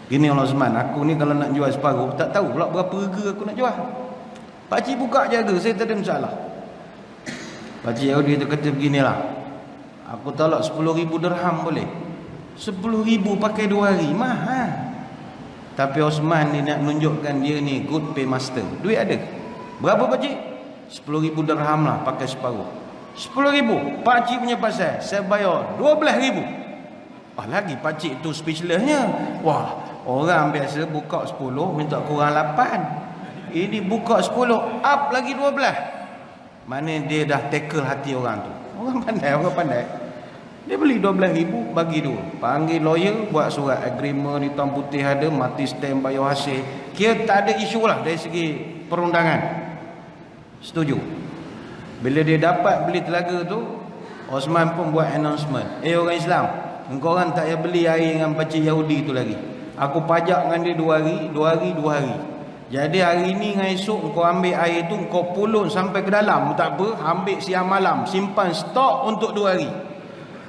Gini Allah Osman, aku ni kalau nak jual separuh, tak tahu pula berapa harga aku nak jual. Pakcik buka jaga, saya tak ada masalah. Pakcik Yahudi tu kata beginilah, aku tolak 10,000 dirham boleh? 10,000 pakai 2 hari, mahal. Tapi Osman ni nak menunjukkan dia ni good paymaster. Duit ada. Berapa pakcik? 10,000 dirham lah, pakai separuh. 10,000, pakcik punya pasal, saya bayar 12,000. Lagi pakcik tu speechlessnya. Wah, orang biasa buka 10 minta kurang 8. Ini buka 10 up lagi 12. Mana dia dah tackle hati orang tu. Orang pandai. Dia beli 12,000 bagi 2. Panggil lawyer, buat surat agreement, hitam putih ada, mati stamp bayar hasil. Kira tak ada isu lah dari segi perundangan. Setuju. Bila dia dapat beli telaga tu, Osman pun buat announcement. Orang Islam, engkau orang tak payah beli air dengan pakcik Yahudi tu lagi. Aku pajak dengan dia 2 hari, 2 hari, 2 hari. Jadi hari ni dengan esok kau ambil air tu, kau pulun sampai ke dalam, tak apa, ambil siang malam, simpan stok untuk 2 hari.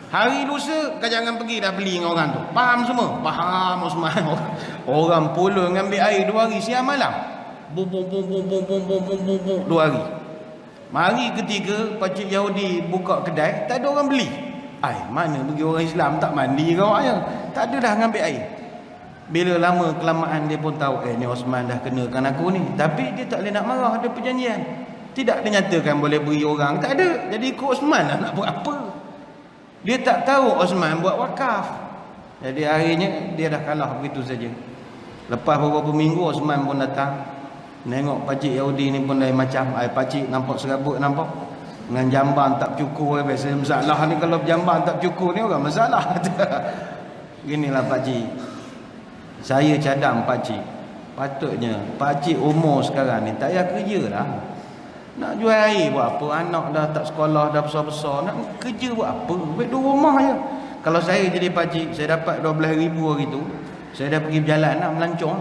Hari lusa kau jangan pergi dah beli dengan orang tu. Faham semua? Faham Osman. Orang pulun ambil air 2 hari siang malam. Bum 2 hari. Mari ketiga pakcik Yahudi buka kedai, tak ada orang beli. Ai, mana bagi orang Islam tak mandi kau ayah. Tak ada dah ngambil air. Bila lama kelamaan dia pun tahu, ni Osman dah kenakan aku ni. Tapi dia tak boleh nak marah, ada perjanjian. Tidak dinyatakan boleh beri orang, tak ada. Jadi ikut Osman lah nak buat apa. Dia tak tahu Osman buat wakaf. Jadi akhirnya dia dah kalah begitu saja. Lepas beberapa minggu Osman pun datang. Nengok pakcik Yahudi ni pun lain macam. Pakcik nampak serabut nampak. Dengan jamban tak cukur. Biasa masalah ni kalau jamban tak cukur ni orang masalah. Inilah pakcik. Saya cadang pakcik. Patutnya pakcik umur sekarang ni tak payah kerja lah. Nak jual air buat apa? Anak dah tak sekolah, dah besar-besar. Nak kerja buat apa? Baik duduk rumah je. Kalau saya jadi pakcik, saya dapat 12,000 hari tu, saya dah pergi berjalan nak melancong.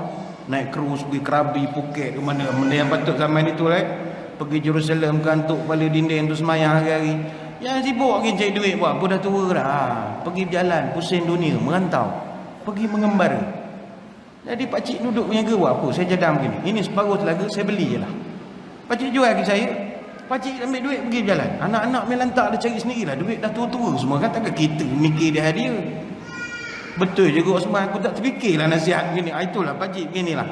Naik cruise pergi Krabi, Phuket, mana benda yang patut zaman itu right? Pergi Jerusalem, kantuk kepala dinding tu semayang hari-hari. Yang sibuk lagi cari duit buat apa? Dah tua dah. Pergi berjalan, pusing dunia, merantau, pergi mengembara. Jadi pakcik duduk berniaga buat apa? Saya cadang begini. Ini separuh telaga, saya beli je lah. Pakcik jual ke saya, pakcik ambil duit pergi berjalan. Anak-anak main lantak dia cari sendirilah. Duit dah tua-tua semua kan, takkan kita mikir dia hadiah. Betul juga Osman, aku tak terfikirlah nasihat begini. Itulah pakcik beginilah.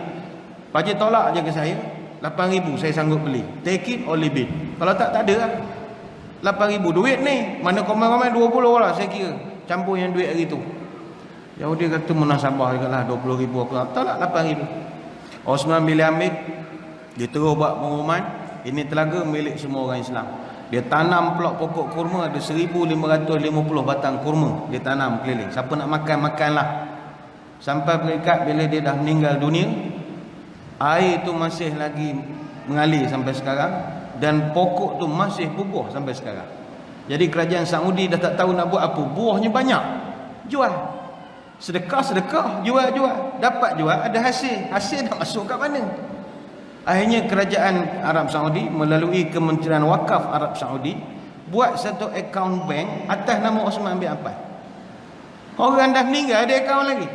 Pakcik tolak je ke saya, 8,000 saya sanggup beli. Take it or leave it. Kalau tak ada lah. 8,000 duit ni, mana komen-komen 20 lah saya kira. Campur yang duit hari tu. Yahudi kata munasabah juga lah 20,000 aku tolak 8,000. Osman bila ambil, dia terus buat pengumuman, ini telaga milik semua orang Islam. Dia tanam pulak pokok kurma, ada 1,550 batang kurma dia tanam keliling. Siapa nak makan, makanlah. Sampai perikat bila dia dah meninggal dunia, air tu masih lagi mengalir sampai sekarang, dan pokok tu masih bubuh sampai sekarang. Jadi kerajaan Saudi dah tak tahu nak buat apa. Buahnya banyak, jual. Sedekah, jual, dapat jual, ada hasil nak masuk kat mana? Akhirnya kerajaan Arab Saudi melalui Kementerian Wakaf Arab Saudi buat satu akaun bank atas nama Osman bin Affan. Orang dah meninggal ada akaun lagi.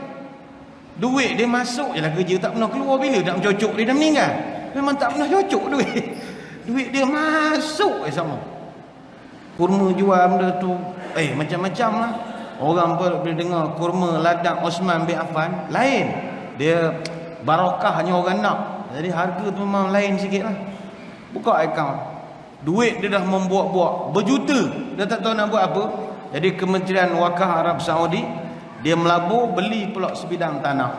Duit dia masuk je lah, kerja tak pernah keluar. Bila nak cocok dia dah meninggal, memang tak pernah cocok duit. Duit dia masuk sama. Kurma jual benda tu macam-macam lah. Orang pun bila dengar kurma ladang Osman bin Affan, lain. Dia barakahnya orang nak. Jadi harga tu memang lain sikit lah. Buka akaun, duit dia dah membuat-buat berjuta. Dia tak tahu nak buat apa. Jadi Kementerian Wakaf Arab Saudi, dia melabur beli pula sebidang tanah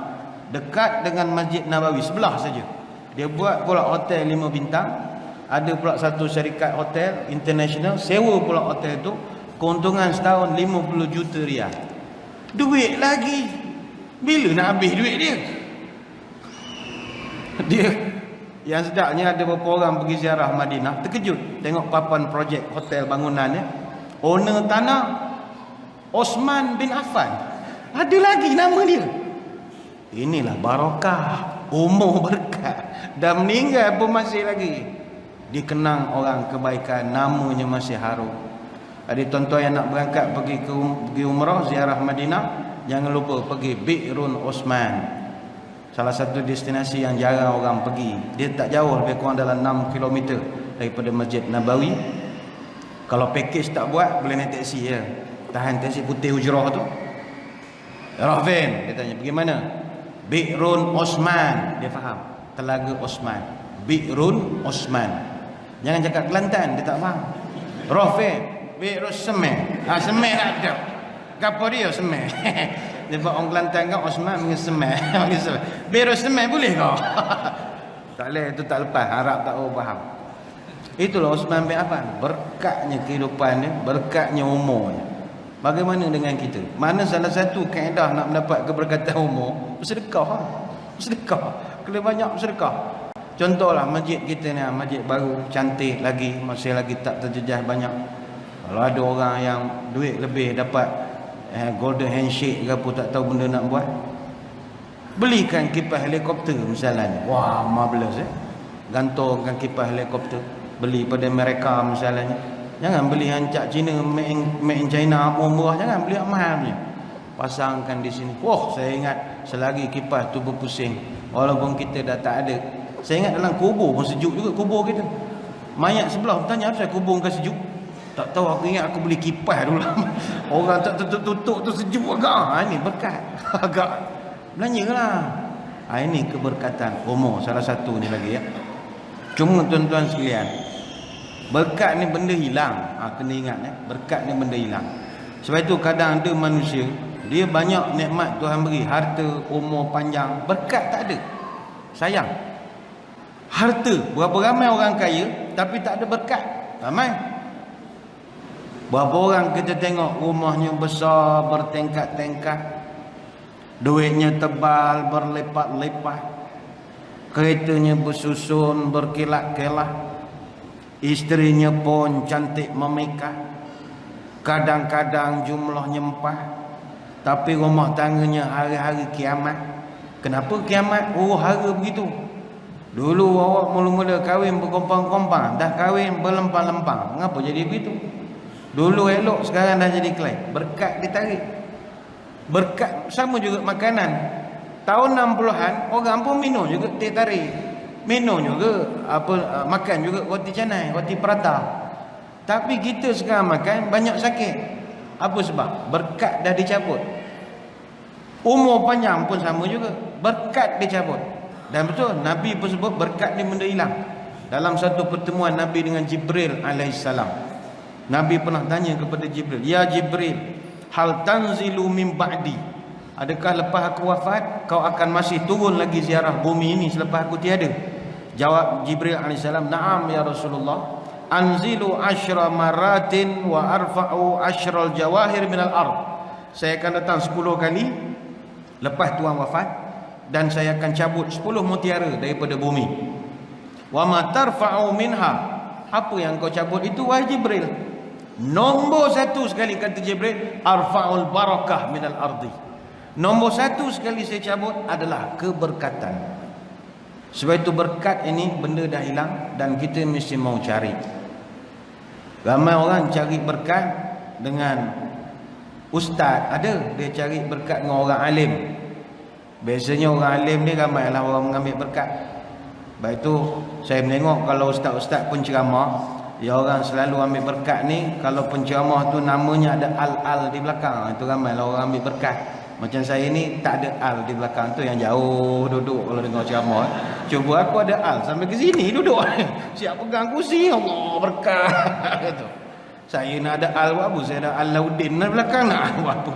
dekat dengan Masjid Nabawi, sebelah saja. Dia buat pula hotel 5 bintang. Ada pula satu syarikat hotel international sewa pula hotel tu. Keuntungan setahun 50 juta riyal. Duit lagi. Bila nak habis duit dia? Dia yang sedapnya ada beberapa orang pergi ziarah Madinah, terkejut tengok papan projek hotel bangunannya. Owner tanah Osman bin Affan. Ada lagi nama dia. Inilah barakah, umur berkat. Dah meninggal pun masih lagi dikenang orang kebaikan, namanya masih harum. Ada tuan-tuan yang nak berangkat pergi umrah ziarah Madinah, jangan lupa pergi Bi'run Osman. Salah satu destinasi yang jarang orang pergi. Dia tak jauh, lebih kurang dalam 6 km daripada Masjid Nabawi. Kalau package tak buat, boleh naik taksi ya. Tahan taksi putih hujrah tu. Rahfin, dia tanya, pergi mana? Bi'run Osman. Dia faham, Telaga Osman. Bi'run Osman. Jangan cakap Kelantan, dia tak faham. Rahfin, Bi'run Semen. Semen tak ada. Apa dia Semen? Dia buat orang Kelantan kan, Osman dengan Semen. Bi'run Semen boleh kau? Tak boleh, itu tak lepas. Arab tak faham. Itulah Osman bin Affan. Berkatnya kehidupan dia, berkatnya umurnya. Bagaimana dengan kita? Mana salah satu kaedah nak mendapat keberkatan umur? Bersedekah. Bersedekah. Kalau banyak bersedekah. Contohlah masjid kita ni, masjid baru, cantik lagi, masih lagi tak terjejah banyak. Kalau ada orang yang duit lebih dapat golden handshake ke apa, tak tahu benda nak buat. Belikan kipas helikopter misalnya. Wah, marvelous Gantungkan kipas helikopter. Beli pada mereka misalnya. Jangan beli hancak Cina, made in China, murah. Jangan beli mahal punya. Pasangkan di sini. Wah, saya ingat selagi kipas tu berpusing, walaupun kita dah tak ada. Saya ingat dalam kubur pun sejuk juga kubur kita. Mayat sebelah bertanya, apa saya kubur kan sejuk? Tak tahu, aku ingat aku beli kipas dulu. Orang tak tutup tu sejuk agak. Ini berkat. Agak belanjalah. Ini keberkatan umur salah satu ni lagi ya. Cuma tuan-tuan sekalian, berkat ni benda hilang. Kena ingat berkat ni benda hilang. Sebab itu kadang ada manusia, dia banyak nikmat Tuhan beri, harta, umur panjang, berkat tak ada. Sayang. Harta, berapa ramai orang kaya tapi tak ada berkat. Ramai. Berapa orang kita tengok rumahnya besar, bertingkat-tingkat, duitnya tebal, berlipat-lipat, keretanya bersusun, berkilat-kilat, isterinya pun cantik memekah, kadang-kadang jumlahnya 4, tapi rumah tangganya hari-hari kiamat. Kenapa kiamat? Hara begitu. Dulu awak mula-mula kahwin berkompang-kompang, dah kahwin berlempang-lempang. Mengapa jadi begitu? Dulu elok, sekarang dah jadi kelai. Berkat ditarik. Berkat sama juga makanan. Tahun 60-an orang pun minum juga teh tarik. Minum juga makan juga roti canai, roti prata. Tapi kita sekarang makan banyak sakit. Apa sebab? Berkat dah dicabut. Umur panjang pun sama juga. Berkat dicabut. Dan betul Nabi pun sebut berkat ni benda hilang. Dalam satu pertemuan Nabi dengan Jibril alaihissalam, Nabi pernah tanya kepada Jibril, "Ya Jibril, hal tanzilu min ba'di?" Adakah lepas aku wafat kau akan masih turun lagi ziarah bumi ini selepas aku tiada? Jawab Jibril alaihissalam, "Na'am ya Rasulullah. Anzilu 10 maratin wa arfa'u 10 jawahir minal ard." Saya akan datang 10 kali lepas tuan wafat, dan saya akan cabut 10 mutiara daripada bumi. Wa ma tarfa'u minha, apa yang kau cabut itu wahai Jibril? Nombor 1 sekali kata Jibril, arfa'ul barakah minal ardi. Nombor 1 sekali saya cabut adalah keberkatan. Sebab itu berkat ini benda dah hilang dan kita mesti mau cari. Ramai orang cari berkat dengan ustaz, ada dia cari berkat dengan orang alim. Biasanya orang alim ni ramailah orang mengambil berkat. Baik itu saya menengok kalau ustaz-ustaz pun ceramah, ya orang selalu ambil berkat ni, kalau penceramah tu namanya ada al-al di belakang, itu ramailah orang ambil berkat. Macam saya ni tak ada al di belakang tu, yang jauh duduk kalau dengar ceramah. Cuba aku ada al sampai ke sini duduk. Siap pegang kursi, Allah berkat gitu. Saya nak ada al buat apa? Saya ada Alauddin di belakang nak buat apa?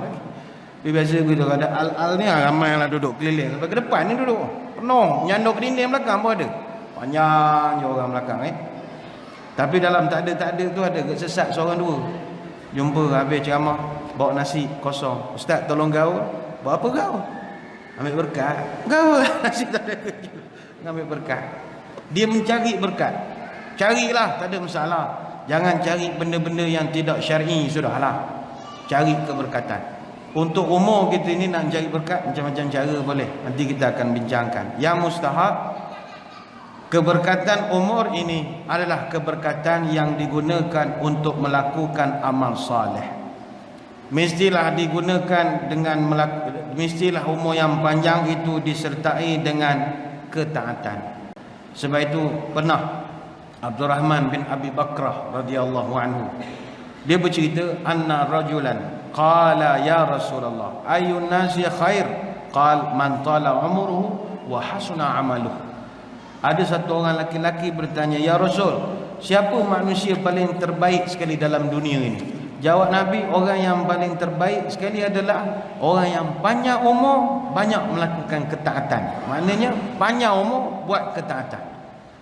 Tapi biasa begitu, ada al-al ni ramailah duduk keliling. Sampai ke depan ni duduk penuh, nyanduk dinding belakang pun ada. Panjang je orang belakang Tapi dalam tak ada tu ada sesat seorang dua. Jumpa habis ceramah, bawa nasi kosong. Ustaz tolong gaul. Buat apa gaul? Ambil berkat. Gaul nasi tak ada. Ambil berkat. Dia mencari berkat. Carilah, tak ada masalah. Jangan cari benda-benda yang tidak syar'i, sudahlah. Cari keberkatan. Untuk umur kita ini nak cari berkat, macam-macam cara boleh. Nanti kita akan bincangkan. Yang mustahab, keberkatan umur ini adalah keberkatan yang digunakan untuk melakukan amal saleh. Mestilah digunakan dengan mestilah umur yang panjang itu disertai dengan ketaatan. Sebab itu pernah Abdurrahman bin Abi Bakrah radhiyallahu anhu, dia bercerita, anna rajulan qala ya Rasulullah ayyun nasi khair? Qal man tala umruhu wa hasuna amaluhu. Ada satu orang laki-laki bertanya, "Ya Rasul, siapa manusia paling terbaik sekali dalam dunia ini?" Jawab Nabi, orang yang paling terbaik sekali adalah orang yang panjang umur, banyak melakukan ketaatan. Maknanya panjang umur buat ketaatan.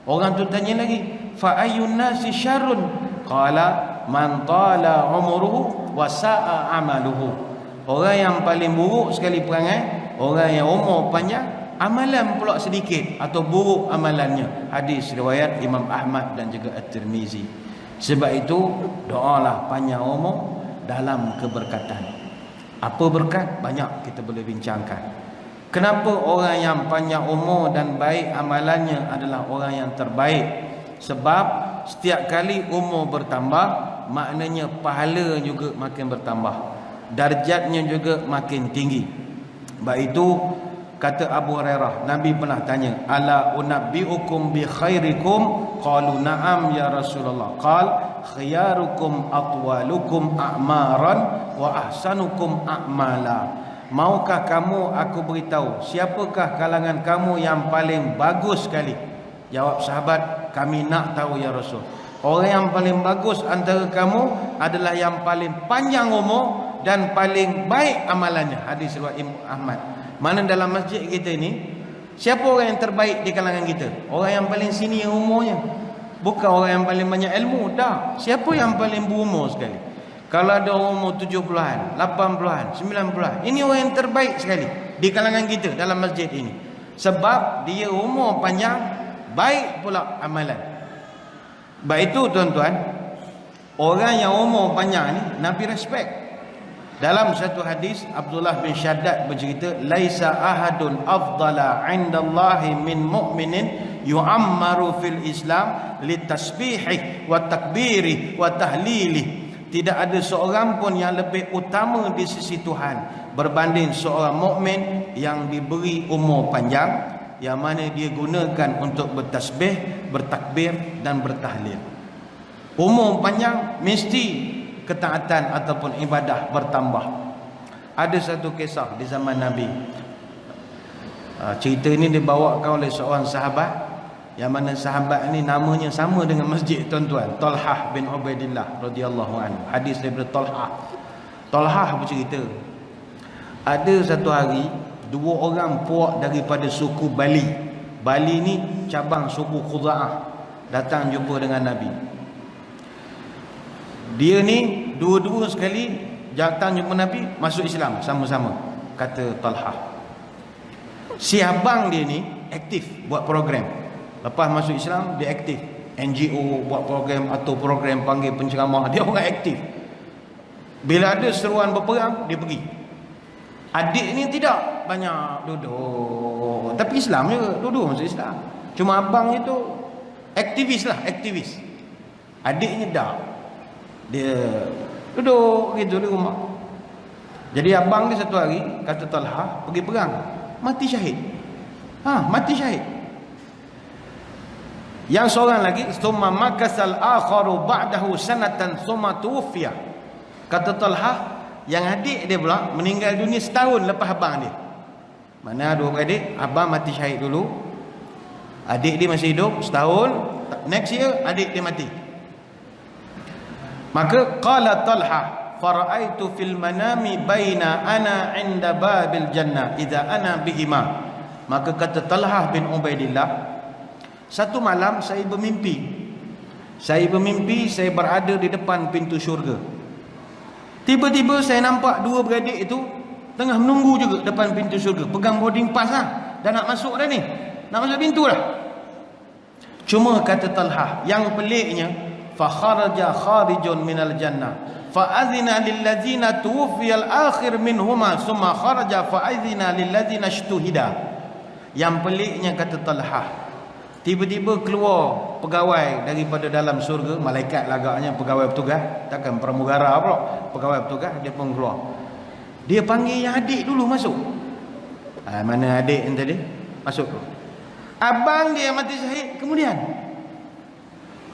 Orang tu tanya lagi, "Fa ayyun nasi syarrun?" Qala man tala umruhu wa sa'a amaluhu. Orang yang paling buruk sekali perangai, orang yang umur panjang, amalan pula sedikit atau buruk amalannya. Hadis riwayat Imam Ahmad dan juga At-Tirmizi. Sebab itu doalah panjang umur dalam keberkatan. Apa berkat? Banyak kita boleh bincangkan. Kenapa orang yang panjang umur dan baik amalannya adalah orang yang terbaik? Sebab setiap kali umur bertambah, maknanya pahala juga makin bertambah, darjatnya juga makin tinggi. Sebab itu kata Abu Hurairah, Nabi pernah tanya, ala unabbiukum bi khairikum? Qalu na'am ya Rasulullah. Qal khiyarukum atwalukum a'maran wa ahsanukum a'mala. Maukah kamu aku beritahu siapakah kalangan kamu yang paling bagus sekali? Jawab sahabat, kami nak tahu ya Rasul. Orang yang paling bagus antara kamu adalah yang paling panjang umur dan paling baik amalannya. Hadis riwayat Imam Ahmad. Mana dalam masjid kita ini, siapa orang yang terbaik di kalangan kita? Orang yang paling senior umurnya, bukan orang yang paling banyak ilmu. Tak. Siapa yang paling berumur sekali? Kalau ada orang umur 70-an, 80-an, 90-an, ini orang yang terbaik sekali di kalangan kita dalam masjid ini. Sebab dia umur panjang, baik pula amalan. Baik itu tuan-tuan, orang yang umur panjang ni Nabi respect. Dalam satu hadis, Abdullah bin Shaddad bercerita, laisa ahadun afdala 'indallahi min mu'minin yu'ammaru fil Islam litasbihi wa takbiri wa tahlili. Tidak ada seorang pun yang lebih utama di sisi Tuhan berbanding seorang mukmin yang diberi umur panjang, yang mana dia gunakan untuk bertasbih, bertakbir dan bertahlil. Umur panjang mesti ketaatan ataupun ibadah bertambah. Ada satu kisah di zaman Nabi. Cerita ini dibawakan oleh seorang sahabat, yang mana sahabat ini namanya sama dengan masjid tuan-tuan, Talhah bin Ubaidillah radhiyallahu anhu. Hadis daripada Talhah. Talhah bercerita, ada satu hari dua orang puak daripada suku Bali. Bali ni cabang suku Khuza'ah datang jumpa dengan Nabi. Dia ni dua-dua sekali datang jumpa Nabi, masuk Islam sama-sama. Kata Talhah, si abang dia ni aktif buat program. Lepas masuk Islam dia aktif, NGO buat program atau program panggil penceramah, dia orang aktif. Bila ada seruan berperang dia pergi. Adik ni tidak, banyak duduk, tapi Islam juga, duduk masuk Islam. Cuma abang itu aktivis lah, aktivis. Adiknya tak, dia duduk gitu di rumah. Jadi abang dia satu hari, kata Talhah, pergi perang, mati syahid. Mati syahid. Yang seorang lagi, summa makasal akharu ba'dahu sanatan summa tuwfiya. Kata Talhah, yang adik dia pula meninggal dunia setahun lepas abang dia. Mana dua beradik, abang mati syahid dulu, adik dia masih hidup setahun, next year adik dia mati. Maka qala Talhah, fara'aitu fil manami baina ana 'inda babil jannah idza ana bihima. Maka kata Talhah bin Ubaidillah, satu malam saya bermimpi. Saya berada di depan pintu syurga. Tiba-tiba saya nampak dua beradik itu tengah menunggu juga depan pintu syurga, pegang boarding pass dah nak masuk dah ni, nak masuk pintu dah. Cuma kata Talhah, yang peliknya, fa kharaja kharijun minal jannah fa azina lil ladzina tuwfiyal akhir minhuma summa kharaja fa azina lil ladzina shtuhida. Yang peliknya kata Talhah, tiba-tiba keluar pegawai daripada dalam surga, malaikat lagaknya, pegawai petugas, takkan pramugara pula, pegawai petugas, dia pun keluar. Dia panggil yang adik dulu masuk. Mana adik yang tadi? Masuk. Abang dia mati syahid kemudian.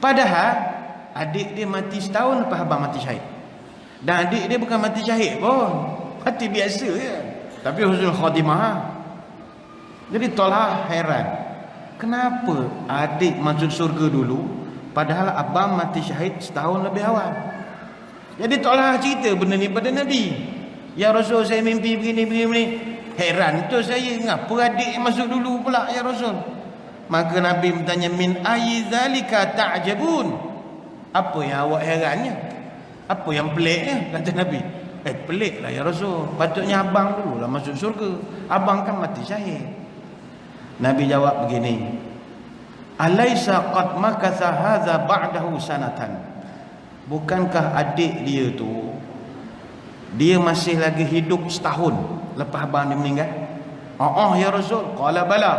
Padahal adik dia mati setahun lepas abang mati syahid. Dan adik dia bukan mati syahid pun, mati biasa je, tapi husnul khatimah. Jadi Talhah heran, kenapa adik masuk surga dulu padahal abang mati syahid setahun lebih awal. Jadi Talhah cerita benda ni pada Nabi. Ya Rasul, saya mimpi begini. Heran tu saya, ngapa adik masuk dulu pula ya Rasul? Maka Nabi bertanya, min ayyi zalika ta'jabun? Apa yang awak herannya? Apa yang peliknya? Kata Nabi. Peliklah ya Rasul, patutnya abang dulu lah masuk surga, abang kan mati syahid. Nabi jawab begini, alaisa qad makatha hadza ba'dahu sanatan? Bukankah adik dia tu, dia masih lagi hidup setahun lepas abang dia meninggal? Ya Rasul. Qala bala.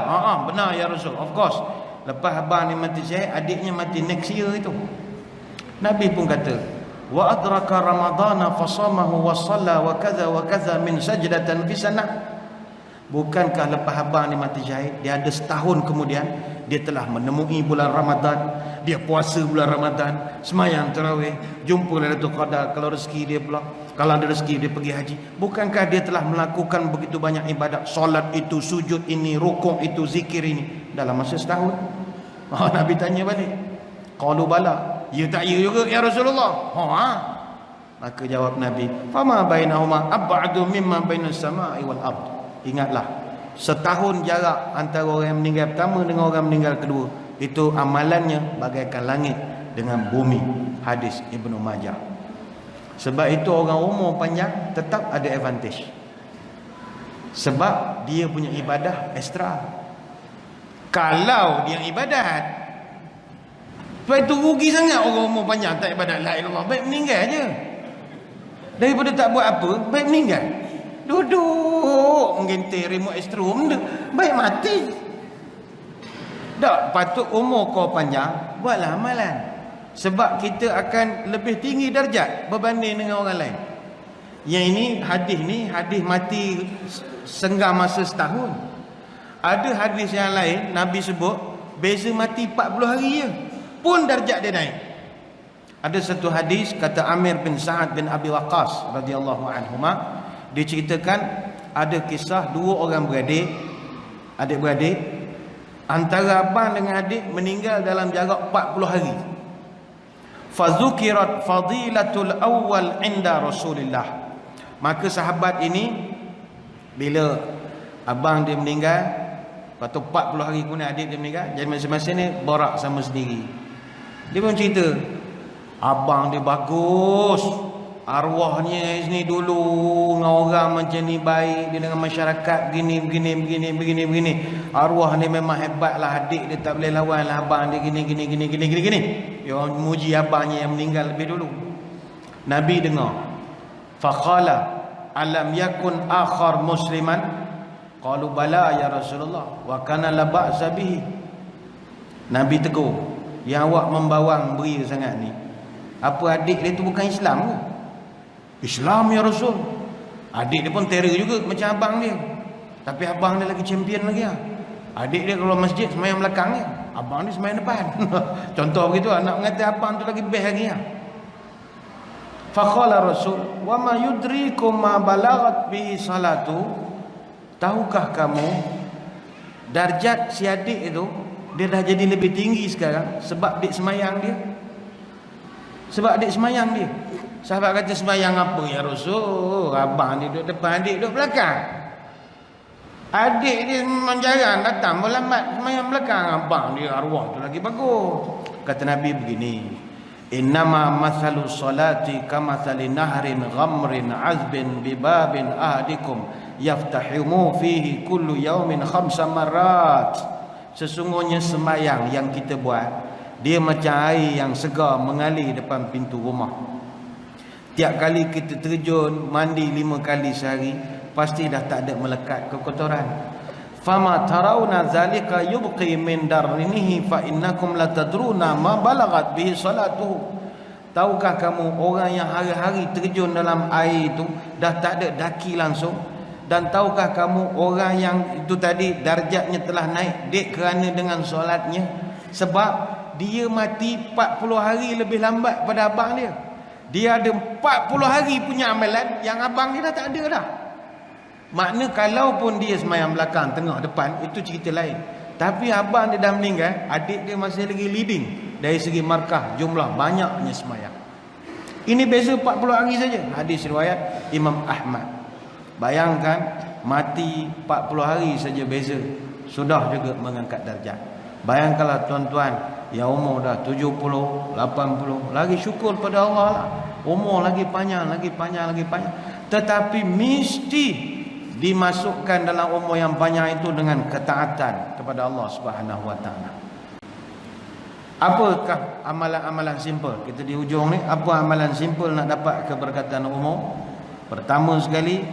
Benar ya Rasul. Of course. Lepas abang ni mati syahid, adiknya mati next year itu. Nabi pun kata, wa adraka ramadana fasamahu wa shalla wa kaza min sajdatan fi sanah. Bukankah lepas abang ni mati syahid, dia ada setahun kemudian dia telah menemui bulan Ramadan, dia puasa bulan Ramadan, semayang tarawih, jumpa Lailatul Qadar kalau rezeki dia pula, kalau ada rezeki dia pergi haji. Bukankah dia telah melakukan begitu banyak ibadat, solat itu, sujud ini, rukuk itu, zikir ini dalam masa setahun? Nabi tanya balik. Qalu bala. Ya tak ya juga ya Rasulullah. Maka jawab Nabi, fama bainahuma ab'adu mimma bainas sama'i wal ard. Ingatlah, setahun jarak antara orang yang meninggal pertama dengan orang meninggal kedua, itu amalannya bagaikan langit dengan bumi. Hadis Ibnu Majah. Sebab itu orang umur panjang tetap ada advantage, sebab dia punya ibadah ekstra. Kalau dia ibadat, sebab itu rugi sangat orang umur panjang tak ibadat la ilaha illallah. Baik meninggal je. Daripada tak buat apa, baik meninggal. Duduk menggentir remote extrum, baik mati. Tak patut umur kau panjang, buatlah amalan. Sebab kita akan lebih tinggi darjat berbanding dengan orang lain. Yang ini hadis mati senggang masa setahun. Ada hadis yang lain Nabi sebut beza mati 40 hari je pun darjat dia naik. Ada satu hadis kata Amir bin Sa'ad bin Abi Waqqas radhiyallahu anhuma, diceritakan ada kisah dua orang adik-beradik, antara abang dengan adik meninggal dalam jarak 40 hari. Fazukirat fadilatul awwal inda Rasulillah. Maka sahabat ini bila abang dia meninggal, lepas tu 40 hari kemudian adik dia meninggal, jadi masing-masing ni borak sama sendiri. Dia pun cerita, abang dia bagus, arwahnya sini dulu dengan orang macam ni baik, dia dengan masyarakat begini. Arwah ni memang hebat lah, adik dia tak boleh lawan lah, abang dia gini. Dia muji abangnya yang meninggal lebih dulu. Nabi dengar, faqala alam yakun akhar musliman. Qalu bala ya Rasulullah wa kana la ba'sa bihi. Nabi tegur, yang awak membawang beria sangat ni, apa adik dia tu bukan Islam ke? Islam ya Rasul. Adik dia pun terror juga macam abang dia, tapi abang dia lagi champion lagi lah. Adik dia kalau masjid semayang belakang dia, abang dia semayang depan. Contoh begitu, nak mengata abang tu lagi best lagi lah. Faqala Rasul wa ma yudrikum ma balaghat bihi salatu. Tahukah kamu darjat si adik itu dia dah jadi lebih tinggi sekarang sebab adik semayang dia. Sahabat kata, semayang apa ya Rasul? Abang dia duduk depan, adik duduk belakang. Adik dia memang jarang datang, melambat semayang belakang. Abang dia arwah tu lagi bagus. Kata Nabi begini, innama mathalu salati kamathali nahrin ghamrin azbin bibabin ahadikum yaftahimu fihi kullu yaumin 5 marrat. Sesungguhnya sembahyang yang kita buat, dia macam air yang segar mengalir depan pintu rumah. Tiap kali kita terjun mandi 5 kali sehari, pasti dah tak ada melekat kekotoran. Fama tarawna zalika yubqi min darnihi fa innakum latadruna ma balaghat bihi salatuhu. Tahukah kamu orang yang hari-hari terjun dalam air itu dah tak ada daki langsung? Dan tahukah kamu orang yang itu tadi darjatnya telah naik dek kerana dengan solatnya? Sebab dia mati 40 hari lebih lambat pada abang dia. Dia ada 40 hari punya amalan yang abang dia dah tak ada dah. Makna kalaupun dia semayang belakang, tengah, depan, itu cerita lain. Tapi abang dia dah meninggal, adik dia masih lagi leading dari segi markah, jumlah banyaknya semayang. Ini beza 40 hari saja. Hadis riwayat Imam Ahmad. Bayangkan mati 40 hari saja beza, sudah juga mengangkat darjat. Bayangkanlah tuan-tuan yang umur dah 70, 80, lagi syukur pada Allah lah. Umur lagi panjang. Tetapi mesti dimasukkan dalam umur yang panjang itu dengan ketaatan kepada Allah Subhanahu wa taala. Apakah amalan-amalan simple? Kita di hujung ni, apa amalan simple nak dapat keberkatan umur? Pertama sekali,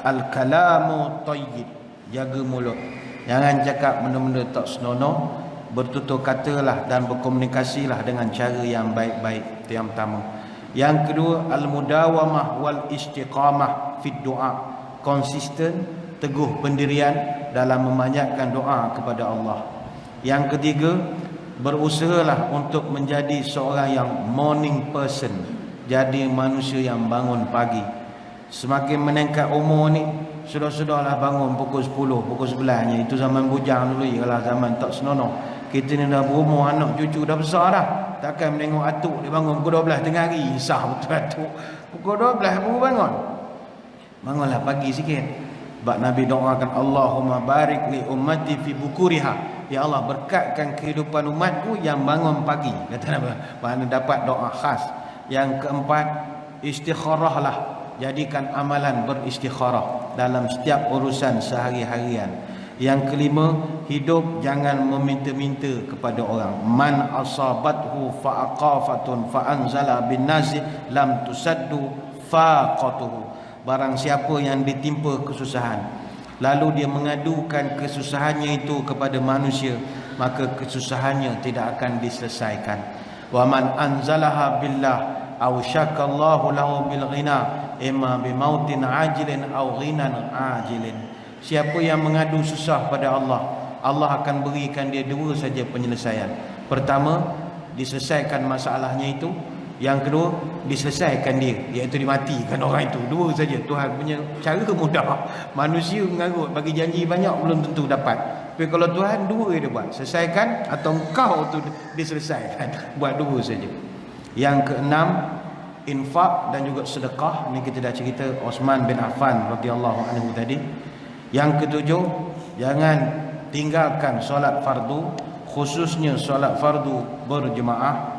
al-kalamu thayyib, jaga mulut. Jangan cakap benda-benda tak senonoh. Bertutur katalah dan berkomunikasilah dengan cara yang baik-baik. Itu yang pertama. Yang kedua, al-mudawamah wal istiqamah fid doa. Konsisten, teguh pendirian dalam memanjatkan doa kepada Allah. Yang ketiga, berusahalah untuk menjadi seorang yang morning person. Jadi manusia yang bangun pagi. Semakin meningkat umur ni, sudah-sudahlah bangun pukul 10, pukul 11 nya. Itu zaman bujang dulu, kalau zaman tak senonoh. Kita ni dah berumur, anak cucu dah besar dah. Takkan menengok atuk dia bangun pukul 12 tengah hari. Sah betul atuk. Pukul 12 baru bangun. Bangunlah pagi sikit. Sebab Nabi doakan, Allahumma barik li ummati fi bukuriha. Ya Allah, berkatkan kehidupan umatku yang bangun pagi. Kata Nabi, mana dapat doa khas. Yang keempat, istikharahlah. Jadikan amalan beristikharah dalam setiap urusan sehari-harian. Yang kelima, hidup jangan meminta-minta kepada orang. Man asabathu fa'aqafatun fa'anzala bin nasi lam tusaddu faqatuhu. Barang siapa yang ditimpa kesusahan, lalu dia mengadukan kesusahannya itu kepada manusia, maka kesusahannya tidak akan diselesaikan. Wa man anzalaha billah aw syakallahu lahu bil ghina imma bi mautin ajilin aw ghinan ajilin. Siapa yang mengadu susah pada Allah, Allah akan berikan dia dua saja penyelesaian. Pertama, diselesaikan masalahnya itu. Yang kedua, diselesaikan dia, iaitu dimatikan orang itu. Dua saja. Tuhan punya cara mudah. Manusia mengarut bagi janji banyak, belum tentu dapat. Tapi kalau Tuhan, dua dia buat. Selesaikan atau engkau tu diselesaikan. Buat dua saja. Yang keenam, infak dan juga sedekah. Ini kita dah cerita Osman bin Affan radhiyallahu anhu tadi. Yang ketujuh, jangan tinggalkan solat fardu, khususnya solat fardu berjemaah.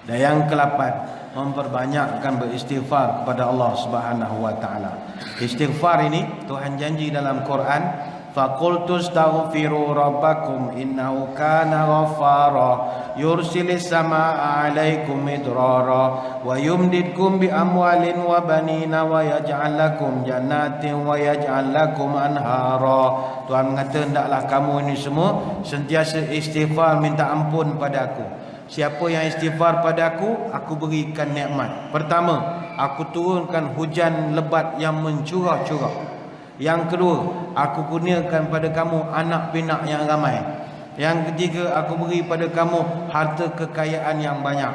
Dan yang kelapan, memperbanyakkan beristighfar kepada Allah Subhanahu wa taala. Istighfar ini Tuhan janji dalam Quran, faqultu astaghfiru rabbakum innahu kana ghaffara yursilis samaa'a 'alaikum midrara wa yumdidkum bi amwalin wa banina wa yaj'al lakum jannatin wa yaj'al lakum anhara. Tuhan mengatakan, hendaklah kamu ini semua sentiasa istighfar, minta ampun pada aku. Siapa yang istighfar pada aku berikan nikmat. Pertama, aku turunkan hujan lebat yang mencurah-curah. Yang kedua, aku kurniakan pada kamu anak pinak yang ramai. Yang ketiga, aku beri pada kamu harta kekayaan yang banyak.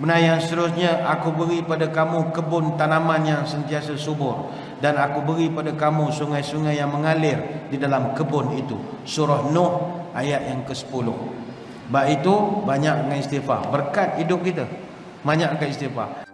Benar yang seterusnya, aku beri pada kamu kebun tanaman yang sentiasa subur. Dan aku beri pada kamu sungai-sungai yang mengalir di dalam kebun itu. Surah Nuh ayat yang ke-10. Sebab itu banyak dengan istighfar. Berkat hidup kita, banyakkan istighfar.